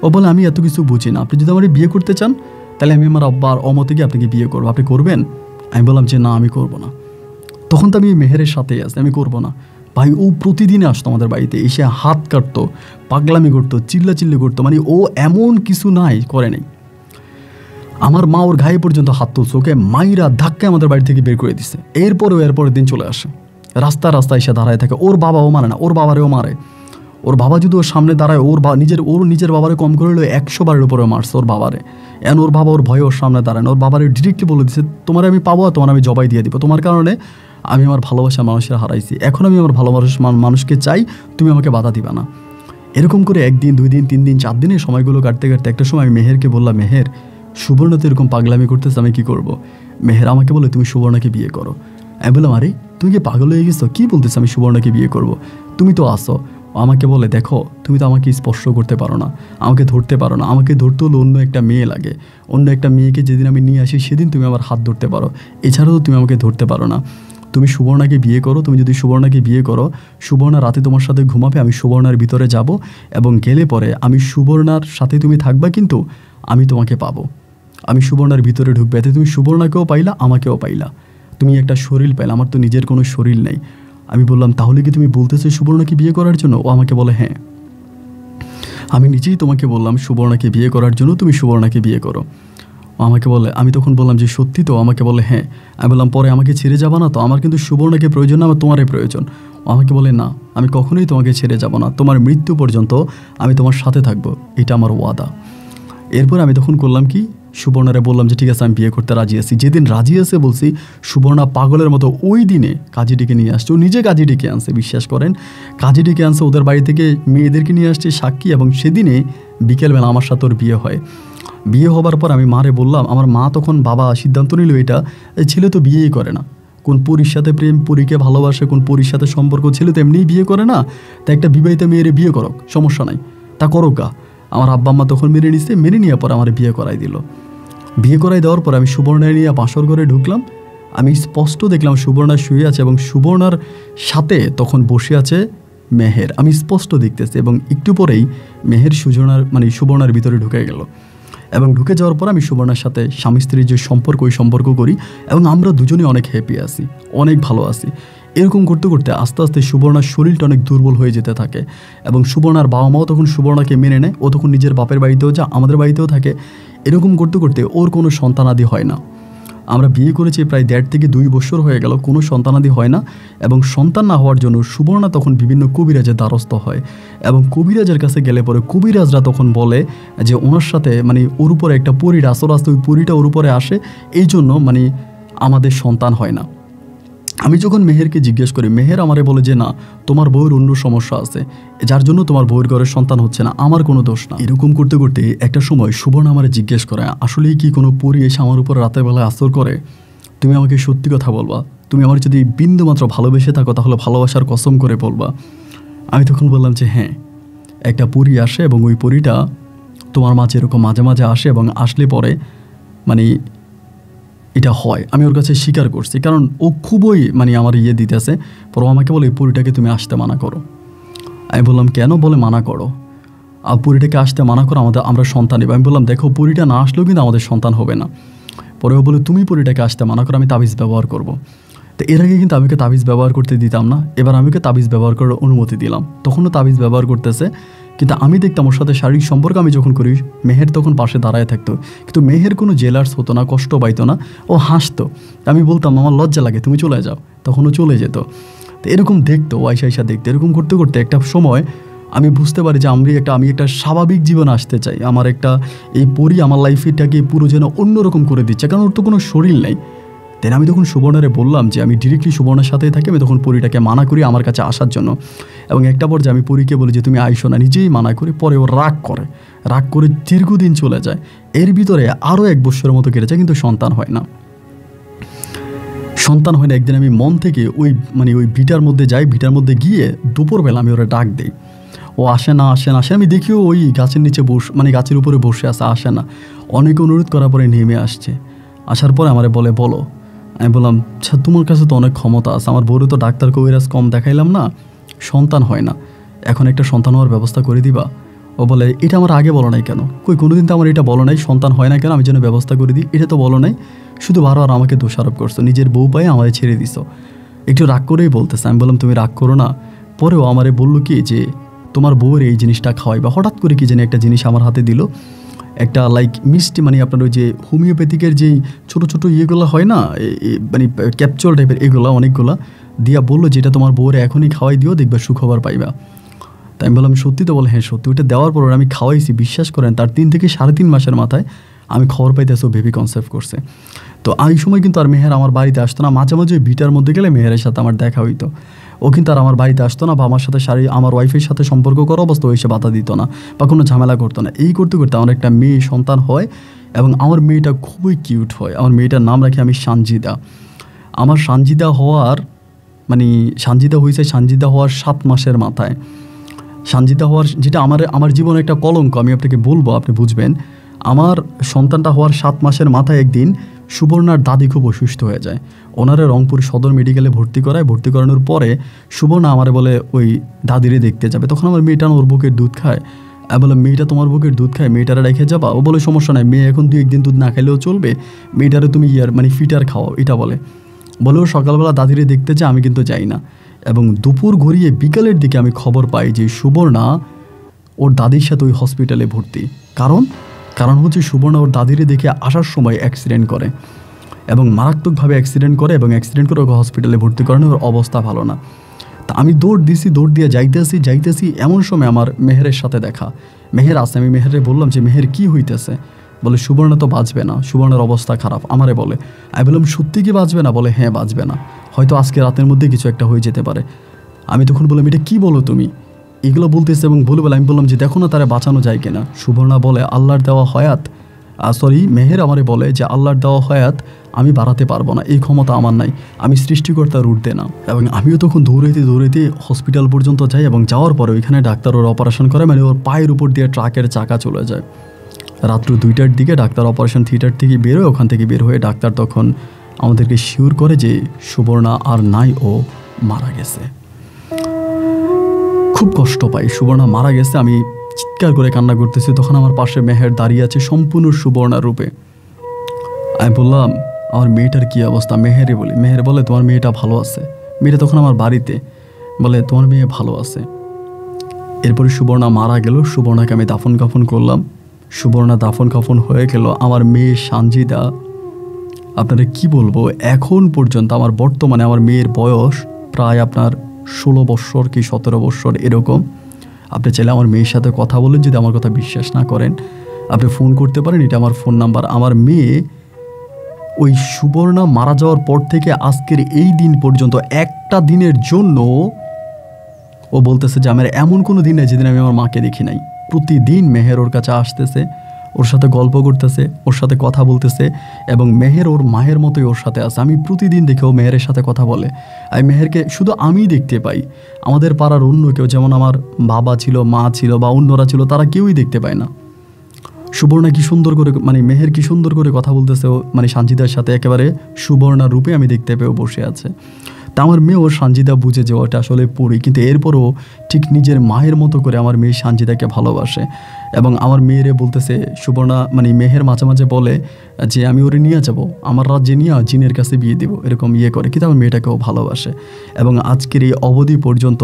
ও বলে, আমি এত কিছু বুঝি না, আপনি যদি আমার বিয়ে করতে চান তাহলে আমি আমার আব্বার অমতে গিয়ে আপনাকে বিয়ে করবো, আপনি করবেন? আমি বললাম যে না, আমি করব না। তখন তো আমি মেহেরের সাথেই আছি, আমি করব না। ভাই ও প্রতিদিনে আসতো আমাদের বাড়িতে, এসে হাত কাটতো, পাগলামি করতো, চিল্লাচিল্লি করতো, মানে ও এমন কিছু নাই করে নেই। আমার মা ওর গায়ে পর্যন্ত হাত তুলছে, ওকে মাইরা ধাক্কায় আমাদের বাড়ি থেকে বের করে দিচ্ছে। এরপরের দিন চলে আসে, রাস্তায় এসে দাঁড়ায় থাকে। ওর বাবাও মানে না, ওর বাবারেও মারে। ওর বাবা যদি ওর সামনে দাঁড়ায়, ওর নিজের বাবারে কম করে হলেও 100 বারের উপরে মারছে ওর বাবারে। এন ওর বাবা ওর ভয়ে ওর সামনে দাঁড়ায় না, ওর বাবারে ডিরেক্টলি বলে দিচ্ছে, তোমার আমি পাবো, তোমার আমি জবাই দিয়ে দিব, তোমার কারণে আমি আমার ভালোবাসার মানুষের হারাইছি, এখন আমি আমার ভালোবাসার মানুষকে চাই, তুমি আমাকে বাধা দিবা না। এরকম করে 1 দিন 2 দিন 3 দিন 4 দিনের সময়গুলো কাটতে কাটতে একটা সময় আমি মেহেরকে বললাম, মেহের, সুবর্ণ তো এরকম পাগলামি করতেছে, আমি কি করব? মেহের আমাকে বলে, তুমি সুবর্ণকে বিয়ে করো। আমি বললাম, আরে তুমি কি পাগল হয়ে গেছো, কি বলতেছো আমি সুবর্ণকে বিয়ে করব? তুমি তো আসো। আমাকে বলে, দেখো তুমি তো আমাকে স্পর্শ করতে পারো না, আমাকে ধরতে পারো না, আমাকে ধরতে হলে অন্য একটা মেয়ে লাগে, অন্য একটা মেয়েকে যেদিন আমি নিয়ে আসি সেদিন তুমি আমার হাত ধরতে পারো, এছাড়াও তুমি আমাকে ধরতে পারো না। তুমি সুবর্ণাকে বিয়ে করো, তুমি যদি সুবর্ণাকে বিয়ে করো, সুবর্ণা রাতে তোমার সাথে ঘুমাবে, আমি সুবর্ণার ভিতরে যাব, এবং গেলে পরে আমি সুবর্ণার সাথে তুমি থাকবা, কিন্তু আমি তোমাকে পাবো, আমি সুবর্ণার ভিতরে ঢুকবে, এতে তুমি সুবর্ণাকেও পাইলা, আমাকেও পাইলা, তুমি একটা শরীর পাইলা, আমার তো নিজের কোনো শরীর নেই। আমি বললাম, তাহলে কি তুমি বলতেছো সুবর্ণাকে বিয়ে করার জন্য? ও আমাকে বলে, হ্যাঁ, আমি নিজেই তোমাকে বললাম সুবর্ণাকে বিয়ে করার জন্য, তুমি সুবর্ণাকে বিয়ে করো। ও আমাকে বলে, আমি তখন বললাম যে সত্যি তো? আমাকে বলে, হ্যাঁ। আমি বললাম, পরে আমাকে ছেড়ে যাবা না তো? আমার কিন্তু সুবর্ণাকে প্রয়োজন না, আমার তোমারই প্রয়োজন। ও আমাকে বলে, না, আমি কখনোই তোমাকে ছেড়ে যাব না, তোমার মৃত্যু পর্যন্ত আমি তোমার সাথে থাকবো, এটা আমার ওয়াদা। এরপর আমি তখন করলাম কি, সুবর্ণারে বললাম যে ঠিক আছে, আমি বিয়ে করতে রাজি আছি। যেদিন রাজি আছে বলছি, সুবর্ণা পাগলের মতো ওই দিনে কাজী ডেকে নিয়ে আসছে, ও নিজে কাজী ডেকে আনছে, বিশ্বাস করেন, কাজী ডেকে আনছে, ওদের বাড়ি থেকে মেয়েদেরকে নিয়ে আসছে সাক্ষী, এবং সেদিনে বিকেলবেলা আমার সাথে ওর বিয়ে হয়। বিয়ে হবার পর আমি মারে বললাম, আমার মা তখন, বাবা সিদ্ধান্ত নিল এটা, ছেলে তো বিয়েই করে না, কোন পরীর সাথে প্রেম, পরীকে ভালোবাসে, কোন পরীর সাথে সম্পর্ক, ছেলে তো এমনিই বিয়ে করে না, তা একটা বিবাহিত মেয়ের বিয়ে করক, সমস্যা নাই, তা করুক গা। আমার আব্বা আম্মা তখন মেনে নিচ্ছে, মেনে নেওয়ার পর আমার বিয়ে করাই দিল। বিয়ে করাই দেওয়ার পর আমি সুবর্ণা নিয়ে বাসর ঘরে ঢুকলাম। আমি স্পষ্ট দেখলাম সুবর্ণা শুয়ে আছে, এবং সুবর্ণার সাথে তখন বসে আছে মেহের, আমি স্পষ্ট দেখতেছি। এবং একটু পরেই মেহের সুবর্ণার ভিতরে ঢুকে গেল, এবং ঢুকে যাওয়ার পর আমি সুবর্ণার সাথে স্বামী স্ত্রীর যে সম্পর্ক, ওই সম্পর্ক করি, এবং আমরা দুজনেই অনেক হ্যাপি আছি, অনেক ভালো আছি। এরকম করতে করতে আস্তে আস্তে সুবর্ণার শরীরটা অনেক দুর্বল হয়ে যেতে থাকে, এবং সুবর্ণার বাবা মাও তখন সুবর্ণাকে মেনে নেয়, ও তখন নিজের বাপের বাড়িতেও যা, আমাদের বাড়িতেও থাকে। এরকম করতে করতে ওর কোনো সন্তানাদি হয় না। আমরা বিয়ে করেছি প্রায় 1.5 থেকে 2 বছর হয়ে গেল, কোনো সন্তানাদি হয় না। এবং সন্তান না হওয়ার জন্য সুবর্ণা তখন বিভিন্ন কবিরাজের দ্বারস্থ হয়, এবং কবিরাজের কাছে গেলে পরে কবিরাজরা তখন বলে যে ওনার সাথে মানে ওর উপরে একটা পরীর আসর আসতে, ওই পরীটা ওর উপরে আসে, এই জন্য মানে আমাদের সন্তান হয় না। আমি যখন মেহেরকে জিজ্ঞেস করি, মেহের আমারে বলে যে না, তোমার বউয়ের অন্য সমস্যা আছে, যার জন্য তোমার বউয়ের ঘরের সন্তান হচ্ছে না, আমার কোনো দোষ না। এরকম করতে করতে একটা সময় সুবর্ণা আমারে জিজ্ঞেস করে, আসলেই কি কোনো পরী এসে আমার উপর রাতের বেলায় আসর করে? তুমি আমাকে সত্যি কথা বলবা, তুমি আমার যদি বিন্দু মাত্র ভালোবেসে থাকো তাহলে ভালোবাসার কসম করে বলবা। আমি তখন বললাম যে হ্যাঁ, একটা পরী আসে এবং ওই পরীটা তোমার মাঝে এরকম মাঝে মাঝে আসে, এবং আসলে পরে মানে এটা হয়। আমি ওর কাছে স্বীকার করছি, কারণ ও খুবই মানে আমার দিতেছে। পর আমাকে বলে এই পরীটাকে তুমি আসতে মানা করো। আমি বললাম কেন? বলে মানা করো, আর পরীটাকে আসতে মানা করো, আমরা সন্তান নেব। আমি বললাম দেখো, পরীটা না আসলেও কিন্তু আমাদের সন্তান হবে না। পরে ও বলে তুমি পরীটাকে আসতে মানা করো, আমি তাবিজ ব্যবহার করব। তো এর আগে কিন্তু আমি ওকে তাবিজ ব্যবহার করতে দিতাম না, এবার আমি ওকে তাবিজ ব্যবহার করার অনুমতি দিলাম। তখনও তাবিজ ব্যবহার করতেছে, কিন্তু আমি দেখতাম ওর সাথে শারীরিক সম্পর্ক আমি যখন করি, মেহের তখন পাশে দাঁড়ায় থাকতো, কিন্তু মেহের কোনো জেলার্স হতো না, কষ্ট পাইতো না, ও হাসতো। আমি বলতাম আমার লজ্জা লাগে, তুমি চলে যাও, তখন ও চলে যেত। তো এরকম দেখতো, আয়সা আয়সা দেখতো। এরকম করতে করতে একটা সময় আমি বুঝতে পারি যে আমি একটা স্বাভাবিক জীবন আসতে চাই। আমার একটা এই পরি আমার লাইফটাকে পুরো যেন অন্যরকম করে দিচ্ছে, কারণ ওর তো কোনো শরীর নেই। দেন আমি তখন সুবর্ণারে বললাম যে আমি ডিরেক্টলি সুবর্ণার সাথেই থাকি। আমি তখন পরীটাকে মানা করি আমার কাছে আসার জন্য, এবং একটা পর্যায়ে আমি পরীকে বলি যে তুমি আইসো না, নিজেই মানা করি। পরে ও রাগ করে দীর্ঘদিন চলে যায়। এর ভিতরে আরও 1 বছরের মতো কেটে যায়, কিন্তু সন্তান হয় না। একদিন আমি মন থেকে ওই ভিটার মধ্যে যাই, ভিটার মধ্যে গিয়ে দুপুরবেলা আমি ওরা ডাক দিই। ও আসে না। আমি দেখিও ওই গাছের নিচে গাছের উপরে বসে আসে না। অনেক অনুরোধ করার পরে নেমে আসছে। আসার পরে আমারে বলো। আমি বললাম আচ্ছা, তোমার কাছে তো অনেক ক্ষমতা আছে, আমার বউরে তো ডাক্তার কবিরাজ কম দেখাইলাম না, সন্তান হয় না, এখন একটা সন্তান হওয়ার ব্যবস্থা করে দিবা? ও বলে এটা আমার আগে বলো নাই কেন? কোনোদিন তো আমার এটা বলো নাই, সন্তান হয় না কেন, আমি যেন ব্যবস্থা করে দিই, এটা তো বলো নাই। শুধু বারবার আমাকে দোষারোপ করছো, নিজের বউ পায়ে আমাদের ছেড়ে দিছো। একটু রাগ করেই বলতেছে। আমি বললাম তুমি রাগ করো না। পরেও আমারে বললো কি যে তোমার বউয়ের এই জিনিসটা খাওয়াই, বা হঠাৎ করে কি জানি একটা জিনিস আমার হাতে দিল, একটা লাইক মিষ্টি, মানে আপনার ওই যে হোমিওপ্যাথিকের যেই ছোটো ছোটো ইয়েগুলো হয় না, মানে ক্যাপচুয়াল টাইপের, এগুলো অনেকগুলা দিয়া বললো যেটা তোমার বউরে এখনই খাওয়াই দিও, দেখবে সুখবর পাইবা। তাই আমি বললাম সত্যি তো? বলে হ্যাঁ সত্যি। ওইটা দেওয়ার পর আমি খাওয়াইছি, বিশ্বাস করেন তার 3 থেকে 3.5 মাসের মাথায় আমি খবর পাইতেছি ও বেবি কনসেপ্ট করছে। তো এই সময় কিন্তু আর মেহের আমার বাড়িতে আসতো না। মাঝে মাঝে ওই ভিটার মধ্যে গেলে মেহেরের সাথে আমার দেখা হইতো। ও কিন্তু আর আমার বাড়িতে আসতো না, বা আমার সাথে আমার ওয়াইফের সাথে সম্পর্ক করা অবস্থা ও এসে বাধা দিত না, বা কোনো ঝামেলা করতো না। এই করতে করতে আমার একটা মেয়ে সন্তান হয়, এবং আমার মেয়েটা খুবই কিউট হয়। আমার মেয়েটার নাম রাখি আমি সানজিদা। আমার সানজিদা হওয়ার সানজিদা হওয়ার 7 মাসের মাথায়, সানজিদা হওয়ার যেটা আমার জীবনে একটা কলঙ্ক, আমি আপনাকে বলবো, আপনি বুঝবেন। আমার সন্তানটা হওয়ার 7 মাসের মাথায় একদিন সুবর্ণার দাদি খুব অসুস্থ হয়ে যায়। ওনারা রংপুর সদর মেডিকেলে ভর্তি করানোর পরে সুবর্ণা আমারে বলে ওই দাদিরে দেখতে যাবে। তখন আমার মেয়েটা ওর বুকের দুধ খায়। আমি বললাম মেয়েটা তোমার বুকের দুধ খায়, মেয়েটারে রেখে যাবা? ও বলে সমস্যা নাই, মেয়ে এখন 2-1 দিন দুধ না খাইলেও চলবে, মেয়েটারে তুমি ফিটার খাওয়াও, এটা বলে ও সকালবেলা দাদিরে দেখতে যায়। আমি কিন্তু যাই না, এবং দুপুর ঘুরিয়ে বিকালের দিকে আমি খবর পাই যে সুবর্ণা ওর দাদির সাথে ওই হসপিটালে ভর্তি। কারণ হচ্ছে সুবর্ণা ওর দাদিরে দেখে আসার সময় অ্যাক্সিডেন্ট করে, এবং মারাত্মকভাবে অ্যাক্সিডেন্ট করে ওকে হসপিটালে ভর্তি করানো, ওর অবস্থা ভালো না। তা আমি দৌড় দিয়ে যাইতেছি। এমন সময় আমার মেহেরের সাথে দেখা। মেহের আসে, আমি মেহেরে বললাম যে মেহের কি হইতেছে? বলে সুবর্ণা তো বাঁচবে না, সুবর্ণার অবস্থা খারাপ। আমারে বলে। আমি বললাম সত্যি কি বাঁচবে না? বলে হ্যাঁ বাঁচবে না, হয়তো আজকে রাতের মধ্যে কিছু একটা হয়ে যেতে পারে। আমি তখন বললাম এটা কি বলো তুমি? এগুলো বলতেছে এবং বলে আমি বললাম যে দেখো না তারা বাঁচানো যায় কিনা। সুবর্ণা বলে আল্লাহর দেওয়া হয়াত, মেহের আমারে বলে যে আল্লাহর দেওয়া হয়াত আমি বাড়াতে পারবো না, এই ক্ষমতা আমার নাই, আমি সৃষ্টিকর্তার ঊর্ধ্বে না। এবং আমিও তখন দৌড়াইতে হসপিটাল পর্যন্ত যাই, এবং যাওয়ার পরে ওইখানে ডাক্তার ওর অপারেশন করে, মানে ওর পায়ের উপর দিয়ে ট্রাকের চাকা চলে যায়। রাত্র 2টার দিকে ডাক্তার অপারেশন থিয়েটার থেকে বেরোয়। ওখান থেকে বের হয়ে ডাক্তার তখন আমাদেরকে শিওর করে যে সুবর্ণা আর নাই, ও মারা গেছে। খুব কষ্ট পাই, সুবর্ণা মারা গেছে। আমি চিৎকার করে কান্না করতেছি। তখন আমার পাশে মেহের দাঁড়িয়ে আছে সম্পূর্ণ সুবর্ণা রূপে। আমি বললাম আমার মেয়েটার কী অবস্থা? মেহের বলে তোমার মেয়েটা ভালো আছে। মেয়েটা তখন আমার বাড়িতে, বলে তোমার মেয়ে ভালো আছে। এরপরে সুবর্ণা মারা গেল। সুবর্ণাকে আমি দাফন কাফন করলাম। সুবর্ণা দাফন কাফন হয়ে গেল। আমার মেয়ে সানজিদা আপনারা কি বলবো, এখন পর্যন্ত আমার বর্তমানে আমার মেয়ের বয়স প্রায় আপনার 16 বৎসর কি 17 বৎসর এরকম। আপনি চাইলে আমার মেয়ের সাথে কথা বলেন, যদি আমার কথা বিশ্বাস না করেন আপনি ফোন করতে পারেন, এটা আমার ফোন নাম্বার। আমার মেয়ে ওই সুবর্ণা মারা যাওয়ার পর থেকে আজকের এই দিন পর্যন্ত একটা দিনের জন্য ও বলতেছে যে আমার এমন কোনো দিন নেই যেদিন আমি আমার মাকে দেখি নাই। প্রতিদিন মেহের ওর কাছে আসতেছে, ওর সাথে গল্প করতেছে, ওর সাথে কথা বলতেছে, এবং মেহের ওর মায়ের মতোই ওর সাথে আছে। আমি প্রতিদিন দেখে ও মেহেরের সাথে কথা বলে। আমি মেহেরকে শুধু আমি দেখতে পাই, আমাদের পাড়ার অন্য কেউ, যেমন আমার বাবা ছিল, মা ছিল বা অন্যরা ছিল, তারা কেউই দেখতে পায় না। সুবর্ণা কি সুন্দর করে, মানে মেহের কি সুন্দর করে কথা বলতেছে, মানে সানজিদার সাথে একেবারে সুবর্ণা রূপে আমি দেখতে পেয়েও বসে আছে। তা আমার মেয়ে ও সানজিদা বুঝে যে ওটা আসলে পড়ি, কিন্তু এরপরও ঠিক নিজের মায়ের মতো করে আমার মেয়ে সানজিদাকে ভালোবাসে। এবং আমার মেয়েরে বলতেছে সুবর্ণা, মানে মেহের মাঝে মাঝে বলে যে আমি ওরে নিয়ে যাব, আমার রাজ্যে নিয়ে জিনের কাছে বিয়ে দেবো, এরকম ইয়ে করে, কিন্তু আমার মেয়েটাকেও ভালোবাসে। এবং আজকের এই অবধি পর্যন্ত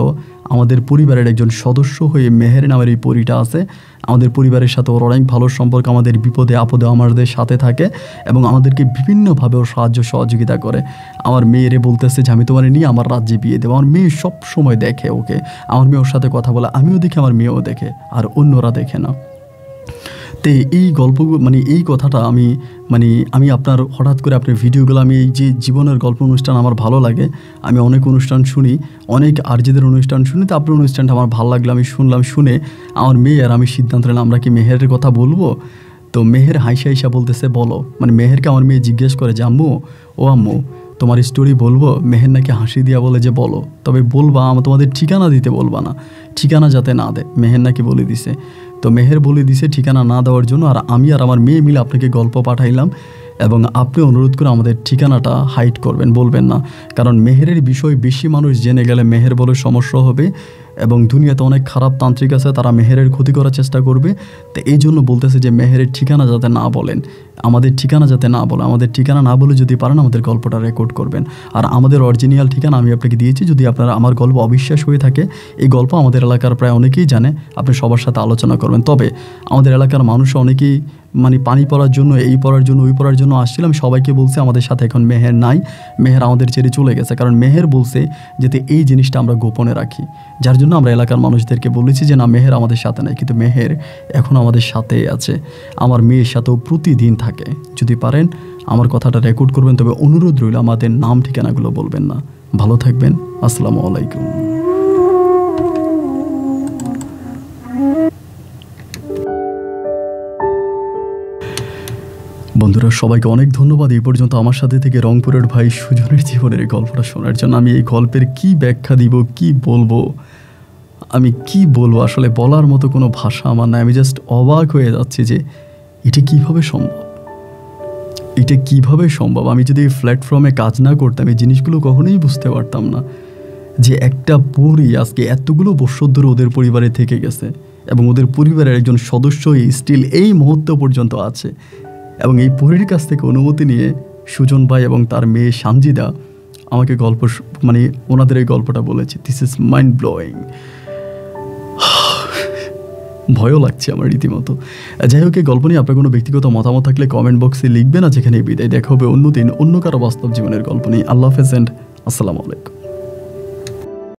আমাদের পরিবারের একজন সদস্য হয়ে মেহের নামের এই পরিটা আছে। আমাদের পরিবারের সাথে ওর অনেক ভালো সম্পর্ক, আমাদের বিপদে আপদে আমাদের সাথে থাকে এবং আমাদেরকে বিভিন্নভাবে ওর সাহায্য সহযোগিতা করে। আমার মেয়েরে বলতেছে যে আমি তোমার নিয়ে আমার রাজ্যে বিয়ে দেবো। আমার মেয়ে সব সময় দেখে ওকে, আমার মেয়ে ওর সাথে কথা বলে, আমিও দেখি, আমার মেয়েও দেখে, আর অন্যরা দেখে না। তো এই গল্প, মানে এই কথাটা আমি আপনার হঠাৎ করে আপনার ভিডিওগুলো, আমি এই যে জীবনের গল্প অনুষ্ঠান আমার ভালো লাগে, আমি অনেক অনুষ্ঠান শুনি, অনেক আরজেদের অনুষ্ঠান শুনি, তো আপনার অনুষ্ঠানটা আমার ভালো লাগলো, আমি শুনলাম। শুনে আমার মেয়ে আর আমি সিদ্ধান্ত নিলাম আমরা কি মেহেরের কথা বলবো। তো মেহের হাইসা হাইসা বলতেছে বলো, মানে মেহেরকে আমার মেয়ে জিজ্ঞেস করে যে আম্মু, ও আম্মু তোমার স্টোরি বলবো। মেহের নাকি হাসি দিয়া বলে যে বলো, তবে বলবা তোমাদের ঠিকানা দিতে বলবা না, ঠিকানা যাতে না দেয়, মেহের নাকি বলে দিছে। তো মেহের বলে দিছে ঠিকানা না দেওয়ার জন্য, আর আমি আর আমার মেয়ে মিলে আপনাকে গল্প পাঠাইলাম, এবং আপনি অনুরোধ করে আমাদের ঠিকানাটা হাইড করবেন, বলবেন না, কারণ মেহেরের বিষয় বেশি মানুষ জেনে গেলে মেহের বলে সমস্যা হবে, এবং দুনিয়াতে অনেক খারাপ তান্ত্রিক আছে, তারা মেহেরের ক্ষতি করার চেষ্টা করবে। তো এই জন্য বলতেছে যে মেহেরের ঠিকানা যাতে না বলেন, আমাদের ঠিকানা যাতে না বলে, আমাদের ঠিকানা না বলে যদি পারেন আমাদের গল্পটা রেকর্ড করবেন। আর আমাদের অরিজিনাল ঠিকানা আমি আপনাকে দিয়েছি, যদি আপনারা আমার গল্প অবিশ্বাস হয়ে থাকে, এই গল্প আমাদের এলাকার প্রায় অনেকেই জানে, আপনি সবার সাথে আলোচনা করবেন। তবে আমাদের এলাকার মানুষ অনেকেই মানে পানি পড়ার জন্য, এই পড়ার জন্য, ওই পড়ার জন্য আসছিলাম, সবাইকে বলছে আমাদের সাথে এখন মেহের নাই, মেহের আমাদের ছেড়ে চলে গেছে। কারণ মেহের বলছে যাতে এই জিনিসটা আমরা গোপনে রাখি, যার জন্য আমরা এলাকার মানুষদেরকে বলেছি যে না, মেহের আমাদের সাথে নাই, কিন্তু মেহের এখন আমাদের সাথেই আছে, আমার মেয়ের সাথেও প্রতিদিন থাকে। যদি পারেন আমার কথাটা রেকর্ড করবেন, তবে অনুরোধ রইল আমাদের নাম ঠিকানাগুলো বলবেন না। ভালো থাকবেন, আসসালামু আলাইকুম। বন্ধুরা, সবাইকে অনেক ধন্যবাদ এই পর্যন্ত আমার সাথে থেকে রংপুরের ভাই সুজনের জীবনের এই গল্পটা শোনার জন্য। আমি এই গল্পের কি ব্যাখ্যা দিব, কি বলবো, আমি কি বলবো, আসলে বলার মতো কোনো ভাষা আমার নাই। আমি জাস্ট অবাক হয়ে যাচ্ছি যে এটা কিভাবে সম্ভব, এটা কিভাবে সম্ভব। আমি যদি এই প্ল্যাটফর্মে কাজ না করতাম এই জিনিসগুলো কখনোই বুঝতে পারতাম না, যে একটা পরী আজকে এতগুলো বছর ধরে ওদের পরিবারে থেকে গেছে, এবং ওদের পরিবারের একজন সদস্য স্টিল এই মুহূর্ত পর্যন্ত আছে, এবং এই পরীর কাছ থেকে অনুমতি নিয়ে সুজন ভাই এবং তার মেয়ে সানজিদা আমাকে গল্প, মানে ওনাদের এই গল্পটা বলেছে। This is mind blowing. ভয়ও লাগছে আমার রীতিমতো। যাই হোক, এই গল্প নিয়ে আপনার কোনো ব্যক্তিগত মতামত থাকলে কমেন্ট বক্সে লিখবেন। আর যেখানে বিদায়, দেখা হবে অন্য দিন অন্য কারো বাস্তব জীবনের গল্প নিয়ে। আল্লাহ হাফেজ এন্ড আসসালামু আলাইকুম।